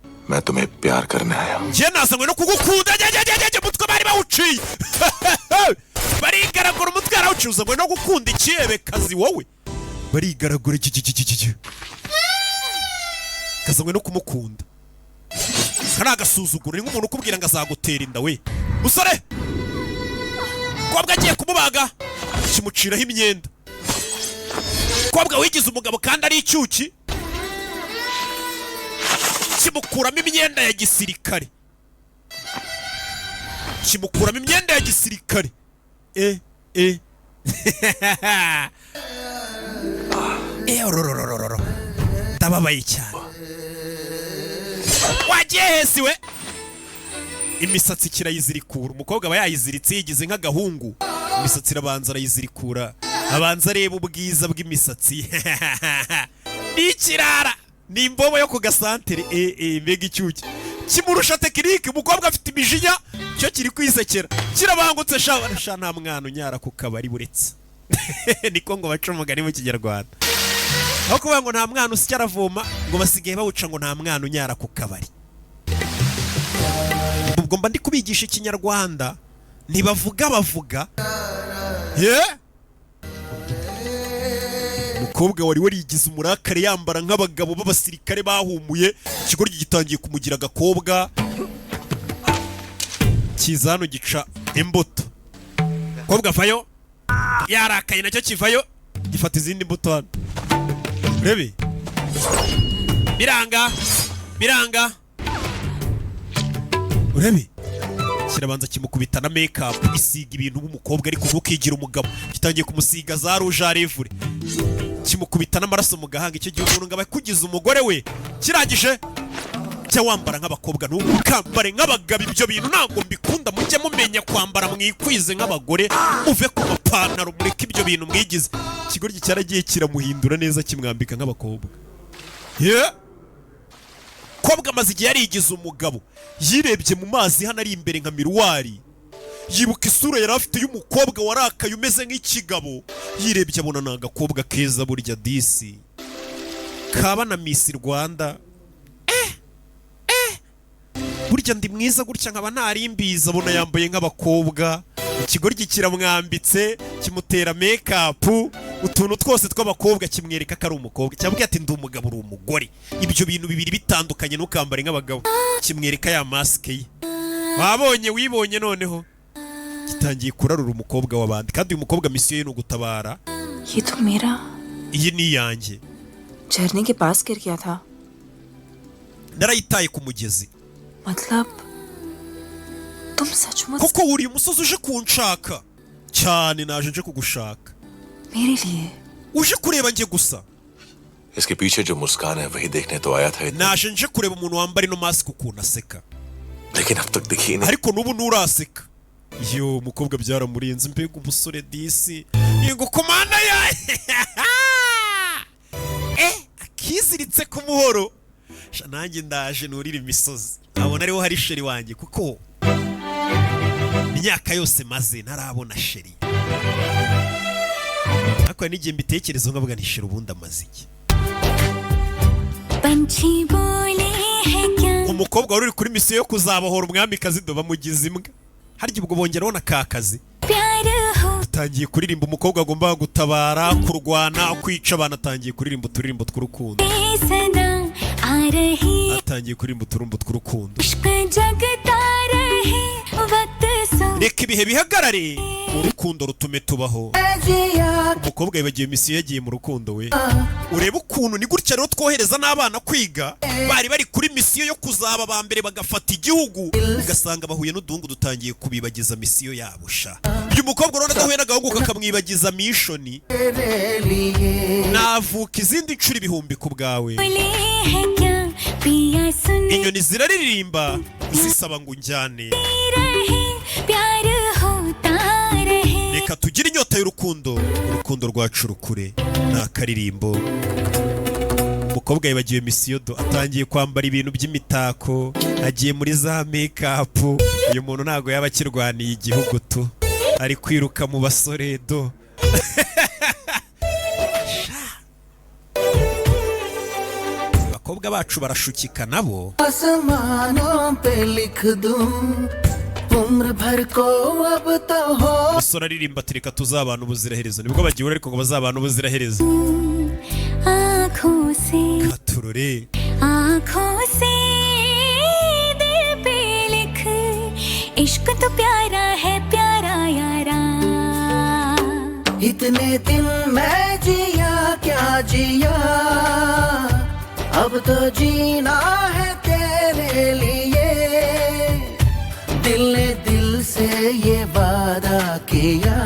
njye nazanywe no kugukunda umutwe bari bawuciye barigaragura umutwe yarawuciye uzanywe no gukunda ikiyebekazi wowe barigaragura kazanywe no kumukunda kari agasuzuguro ni nk'umuntu ukubwira ngo azagutera inda we musore kobwa agiye kumubaga kimuciraho imyenda kobwa wigize umugabo kandi ari icyuki kimukuramo imyenda ya gisirikare ndababaye cyane wagiye hesi we imisatsi kirayizirikura umukobwa aba yayiziritse yigize nk'agahungu imisatsi irabanza arayizirikura abanza areba ubwiza bw'imisatsi n'ikirara ni imbobo yo ku gasantere mbega icyuki kimurusha tekinike. Umukobwa afite imijinya cyo kiri kwisekera kirabangutse sha nta mwana unyara ku kabari buretse niko ngo baca umugani mu Kinyarwanda. Aho kuvuga ngo nta mwana usya aravoma ngo basigaye bawuca ngo nta mwana unyara ku kabari. Ubwo mba ndi kubigisha Ikinyarwanda ntibavuga bavuga umukobwa wari warigize umurakare yambara nk'abagabo b'abasirikare bahumuye ikigoryi gitangiye kumugira agakobwa kizano gica imbuto. Kobwa vayo yarakaye nacyo kivayo gifata izindi mbuto hano rebe biranga urebe kirabanza kimukubita na makeup isiga ibintu b'umukobwa ariko ntukigira umugabo gitangiye kumusiga za rouge à lèvres kimukubita n'amaraso mu gahanga. Icyo gihe umuntu ngaba kugiza umugore we kirangije cya wambara nk'abakobwa ntukambare nk'abagabo. Ibyo bintu ntabwo mbikunda, mujye mumenya kwambara mwikwize nk'abagore uve ku mapantaro mureke ibyo bintu mwigize. Ikigoryi cyaragiye kiramuhindura neza kimwambika nk'abakobwa. Kobwa amaze igihe yarigize umugabo yirebye mu mazi hano ari imbere nka miruwari yibuka isura yari afite y'umukobwa warakaye umeze nk'ikigabo yirebye abona ni agakobwa keza burya disi kaba na Miss Rwanda. Burya ndi mwiza gutya nkaba ntarimbiza abona yambaye nk'abakobwa. Ikigoryi kiramwambitse kimutera makeup utuntu twose tw'abakobwa kimwereka ko ari umukobwa cyabwiye ati ndi umugabo uri umugore. Ibyo bintu bibiri bitandukanye n'ukambare nk'abagabo kimwereka ya mask ye. Wabonye wibonye noneho gitangiye kurarura umukobwa w'abandi kandi uyu mukobwa misiyo ye no gutabara. Iyi ni yanjye झरने के पास गिर गया था narayitaye ku mugezi. मतलब तुम सचमुच koko uri umusozi uje kunshaka cyane naje nje kugushaka मेरे लिए uje kureba njye gusa. इसके पीछे जो मुस्कान है वही देखने तो आया था naje nje kureba umuntu wambara ino mask ukuntu aseka लेकिन अब तक दिखी नहीं. ariko nubu nuraseka. Yo umukobwa byaramurinze mbega umusore disi ngo komanda ya akiziritse ku muhoro nanjye ndaje nurira imisozi abona ariho hari sheri wanjye kuko imyaka yose maze ntarabona sheri. Ariko n'igihe mbitekerezo nkavuga nti sheri ubundi amaze iki. Umukobwa wari uri kuri misiyo yo kuzabohora umwamikazi do bamugize imbwa harya ubwo bongeraho na ka kazi atangiye kuririmba umukobwa agomba gutabara kurwana kwica abantu atangiye kuririmba uturirimbo tw'urukundo atangiye kuririmba uturumbo tw'urukundo. Reka ibihe bihagarare urukundo rutume tubaho. Umukobwa yibagiye misiyo yagiye mu rukundo we ureba ukuntu ni gutya rero twohereza n'abana kwiga bari kuri misiyo yo kuzaba ba mbere bagafata igihugu ugasanga bahuye n'uduhungu dutangiye kubibagiza misiyo yabo sha. Uyu mukobwa rero adahuye n'agahungu kakamwibagiza mishoni navuka izindi nshuro ibihumbi ku bwawe. Inyoni ziraririmba zisaba ngo unjyane. Reka tugire inyota y'urukundo urukundo rwacu rukure ni akaririmbo. Umukobwa yibagiwe misiyo do atangiye kwambara ibintu by'imitako agiye muri za makeup. Uyu muntu ntago yaba akirwaniye igihugu tu ari kwiruka mu basore do. Abakobwa bacu barashukika nabo. Isora ririmba ati reka tuzabana ubuziraherezo nibwo bagiye ariko ngo bazabana ubuziraherezo. Katurore इश्क तो प्यारा है प्यारा यारा इतने दिन मैं जिया क्या जिया अब तो जीना है तेरे लिए दिल ने दिल से ये वादा किया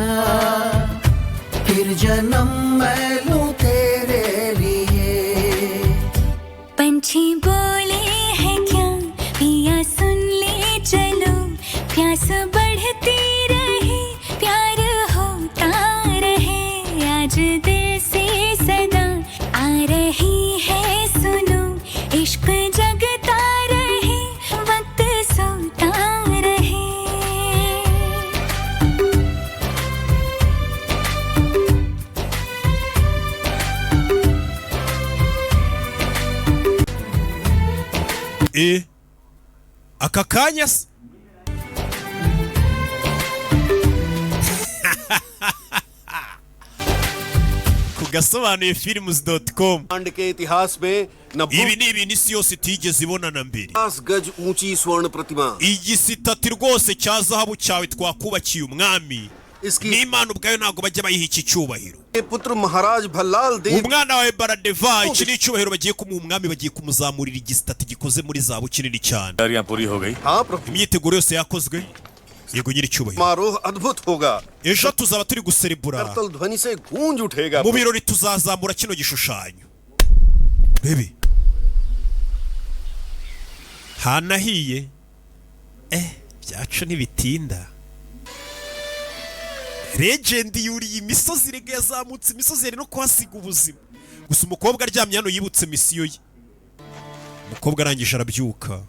फिर जन्म मैं लूं तेरे लिए पंछी बोले हैं क्या पिया सुन ले चलो प्यास बढ़ती रहे प्यार होता रहे aka kanya se kugasobanuye films.com ब्रह्मांड के इतिहास में ibi ni ibintu isi yose itigeze ibonana mbere 50 गज ऊंची स्वर्ण प्रतिमा igisitati rwose cya zahabu cyawe twakubakiye umwami n'Imana ubwayo ntabwo bajya bayiha iki cyubahiro पुत्र महाराज भल्लाल देव umwana wawe Baradeva iki ni icyubahiro bagiye kumuha umwami bagiye kumuzamurira igisitati gikoze muri zahabu kinini cyane imyiteguro yose yakozwe yego nyiri cyubahiro समारोह अद्भुत होगा ejo tuzaba turi guserebura करतल ध्वनि से गूंज उठेगा mu birori tuzazamura kino gishushanyo bebe hanahiye byacu ntibitinda legend yuriye imisozi rege yazamutse imisozi yari no kuhasiga ubuzima gusa umukobwa aryamye hano yibutse misiyo ye umukobwa arangije arabyuka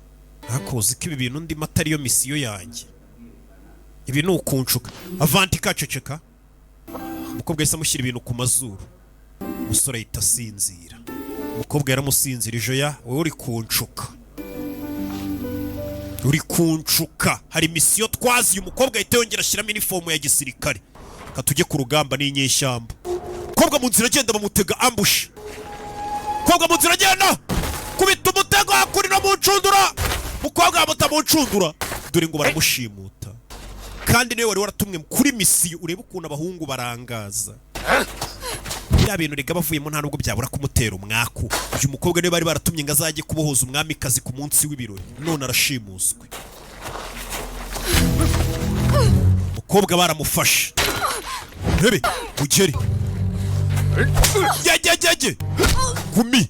akoze ko ibi bintu ndimo atari yo misiyo yanjye ibi ni ukunshuka avanti kaceceka umukobwa yahise amushyira ibintu ku mazuru umusore ahita asinzira umukobwa yaramusinzirije ya wowe uri kunshuka hari misiyo twaziye umukobwa ahita yongera ashyiramo inifomu ya gisirikare katujye ku rugamba n'inyeshyamba umukobwa mu nzira agenda bamutega ambushi umukobwa mu nzira agenda kubita umutego hakurira mu ncundura umukobwa yamuta mu ncundura dore ngo baramushimuta kandi niwe wari waratumwe kuri misiyo urebe ukuntu abahungu barangaza biriya bintu rega bavuyemo nta nubwo byabura kumutera umwaku uyu mukobwa niwe bari baratumye ngo azajye kubohoza umwamikazi ku munsi w'ibirori none arashimuswe umukobwa baramufashe rebe ugeri yajyajyajye gumi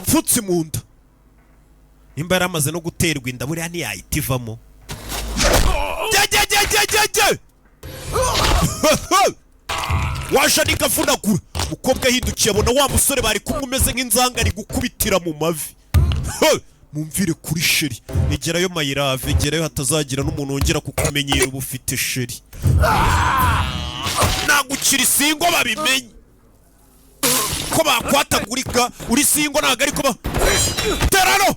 pfutse mu nda nimba yari amaze no guterwa inda buriya ntiyahita ivamo jyajyajyajyajyajye waje nigavunagura umukobwa ahindukiye abona wa musore bari kumwe umeze nk'inzanga ari gukubitira mu mavi mumvire kuri sheri egerayo mayirave egerayo hatazagira n'umuntu wongera kukumenyera uba ufite sheri nagukira isingo babimenye ko bakwatagurika uri singo ntabwo ariko terano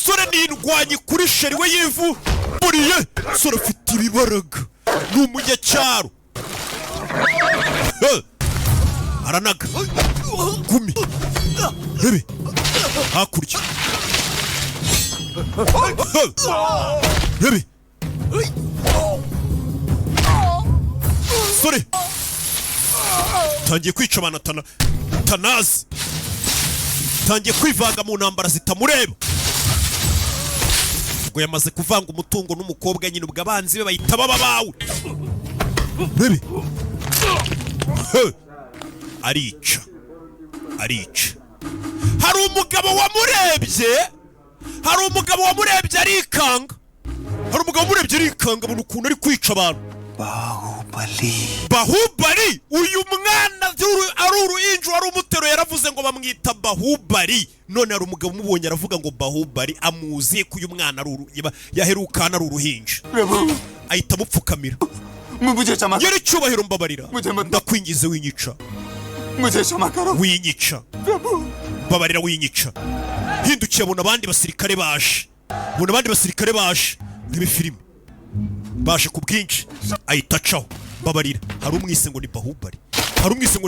sore n'indwanyi kuri sheri we yivu buriye sore afite ibibaraga ni umunyacyaro aranaga gumi rebe hakurya rebe sore tangiye kwica abantu tanazi tangiye kwivanga mu ntambara zitamureba ubwo yamaze kuvanga umutungo n'umukobwa nyine ubwo abanzi be bahita baba bawe rebe arica hari umugabo wamurebye arikanga abona ukuntu ari kwica abantu Bahubali uyu mwana ari uruhinja wari umutero yaravuze ngo bamwita Bahubali none hari umugabo umubonye aravuga ngo Bahubali amuziye ko uyu mwana yaherukana ari uruhinja ahita amupfukamira yari cyubahiro mbabarira ndakwingize winyica mbabarira winyica hindukiye abona abandi basirikare baje nibe filime baje ku bwinshi ahita acaho mbabarira hari umwise ngo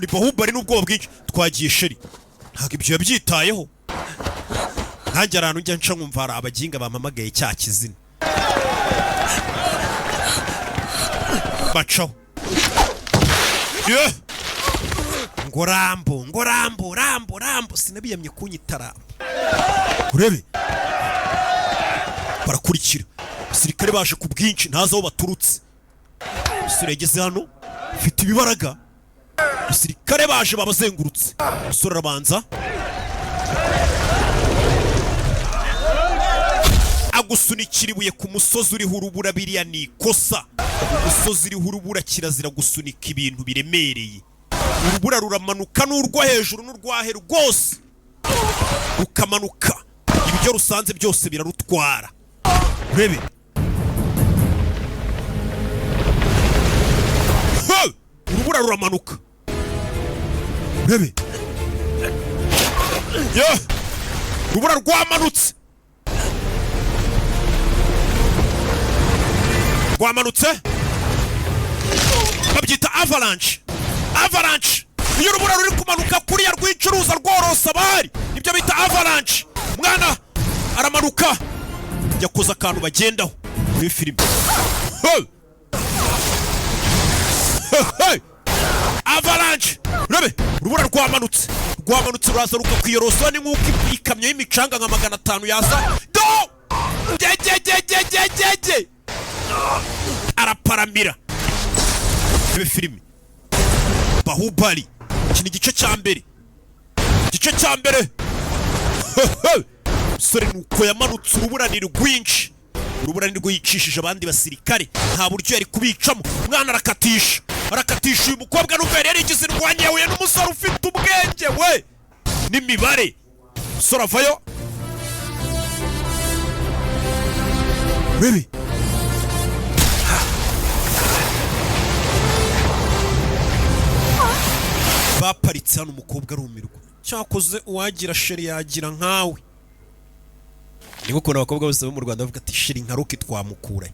ni Bahubali n'ubwoba bwinshi twagiye sheri ntabwo ibyo yabyitayeho nanjye ahantu njya nca nkumva hari abaginga bampamagaye cya kizina bacaho ngo rambo sinabiyamye kunyita rambo urebe barakurikira abasirikare baje ku bwinshi ntazi aho baturutse umusore yageze hano ufite ibibaraga abasirikare baje babazengurutse umusore arabanza agusunikira ibuye ku musozi uriho urubura biriya ni ikosa umusozi uriho urubura kirazira gusunika ibintu biremereye urubura ruramanuka n'urwo hejuru n'urwahe rwose rukamanuka ibyo rusanze byose birarutwara urebe urubura ruramanuka urebe urubura rwamanutse babyita avalanche. Iyo urubura ruri kumanuka kuriya rwicuruza rworosa abari nibyo bita avalanche. Mwana aramanuka yakoze akantu bagendaho muri filime. Avalanche rebe urubura rwamanutse ruraza rukakwiyorosa ni nk'uko ikamyo y'imicanga nka 500 yaza do jejejejejeje araparamira. Rebe filime Bahubali iki ni igice cya mbere. Sore nuko yamanutse urubura ni rwinshi, urubura ni rwicishije abandi basirikare nta buryo yari kubicamo. Mwana arakatisha uyu mukobwa n'ubere yarigize irwanya yahuye n'umusore ufite ubwenge we n'imibare. Sora vayo bibi baparitse hano umukobwa arumirwa. Cyakoze uwagira sheri yagira nkawe. Niba ukunda abakobwa bose bo mu Rwanda bavuga ati sheri nka Roki twamukura.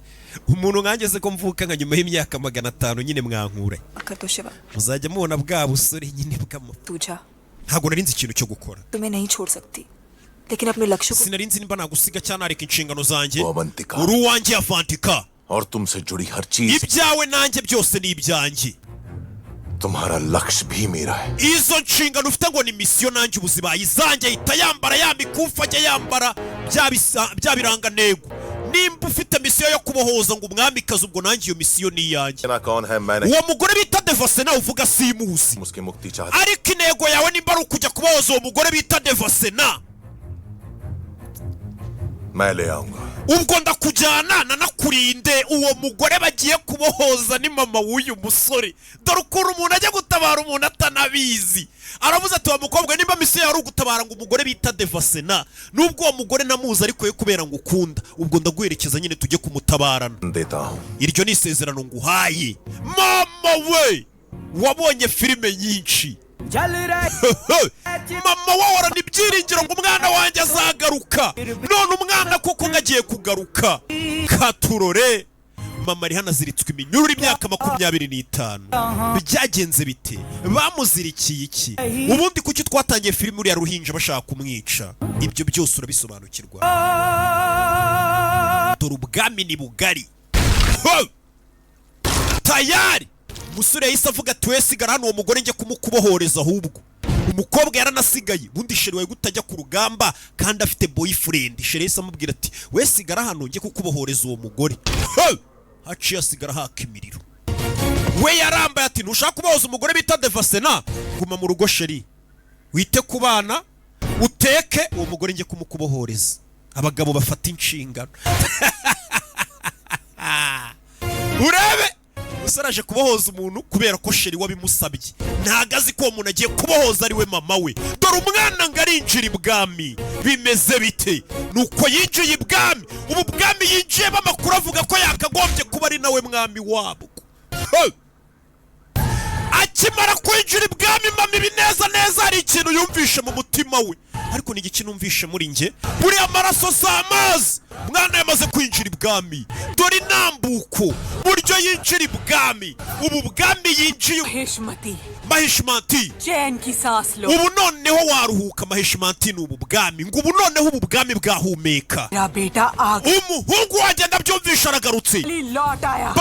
Umuntu nkangeze ko mvuka nka nyuma y'imyaka 500 nyine mwankura. Akatosheba. Muzajya mubona bwa busore nyine bw'ama. Tuja. Ntago narinzi ikintu cyo gukora. Tume nahi chhod sakti. Lekin apne lakshya ko sinarinzi nimba nagusiga cyane ariko inshingano zanjye. Uru wanjye Avantika. और तुमसे जुड़ी हर चीज ibyawe nanjye byose ni ibyanjye. तुम्हारा लक्ष्य भी मेरा है. Izo nshingano ufite ngo ni mission nanjye ubuzima izanjye itayambara ya mikufa ajya yambara bya birangantego. Nimba ufite mission yo kubohoza ngo umwamikaze ubwo nanjye iyo mission ni yanjye. Uwo mugore bita Devasena uvuga simuzi. Ariko intego yawe nimba ari ukujya kubohoza uwo mugore bita Devasena. Ubwo ndakujyana nanakurinde uwo mugore bagiye kubohoza ni mama w'uyu musore. Dore ukuntu umuntu ajya gutabara umuntu atanabizi. Aravuze ati wa mukobwa nimba mission yari ugutabara ngo umugore bita Devasena nubwo uwo mugore namuzi ariko ye kubera ngo ukunda ubwo ndaguherekeza nyine tujye kumutabarana. Iryo ni isezerano nguhaye. Mama we wabonye filime nyinshi. Mama wahora n'ibyiringiro ngo umwana wanjye azagaruka. None umwana koko ngagiye kugaruka. Katurore mama ari hano aziritswe iminyururu imyaka 25. Byagenze bite? Bamuzirikiye iki? Ubundi kuki twatangiye filime uri ya ruhinja bashaka kumwica? Ibyo byose urabisobanukirwa. Dore ubwami ni bugari. Tayari umusore yahise avuga ati we sigara hano uwo mugore njye kumukubohoreza ahubwo. Umukobwa yaranasigaye bundi sheri wawe gutajya ku rugamba kandi afite boyfriend. Sheri yahise amubwira ati we sigara hano njye kukubohoreza uwo mugore. Haciye asigara haka imiriro. We yarambaye ati ntushaka kubohoza umugore bita Devasena guma mu rugo sheri wite ku bana uteke uwo mugore njye kumukubohoreza. Abagabo bafata inshingano. Urebe usaraje kubohoza umuntu kubera ko sheri wabimusabye. Ntagazi ko umuntu agiye kubohoza ari we mama we. Dore umwana ngarinjira ibwami. Bimeze bite? Nuko yinjiye ibwami. Ubu bwami yinjiye bamakuru avuga ko yakagombye kuba ari nawe mwami wabo. Akimara kwinjira ibwami mama ibineza neza hari ikintu yumvishe mu mutima we. Ariko ni igiki numvishe muri nge buri amaraso samazi. Mwana yamaze kwinjira ibwami. Dore inambuko buryo yinjira ibwami. Ubu bwami yinjiye Mahishmati. चैन की सांस लो. Ubu noneho waruhuka Mahishmati n'ubu bwami. Ngo ubu noneho ubu bwami bwahumeka. मेरा बेटा आ गया. Umuhungu wanjye ndabyumvisha aragarutse. लौट आया.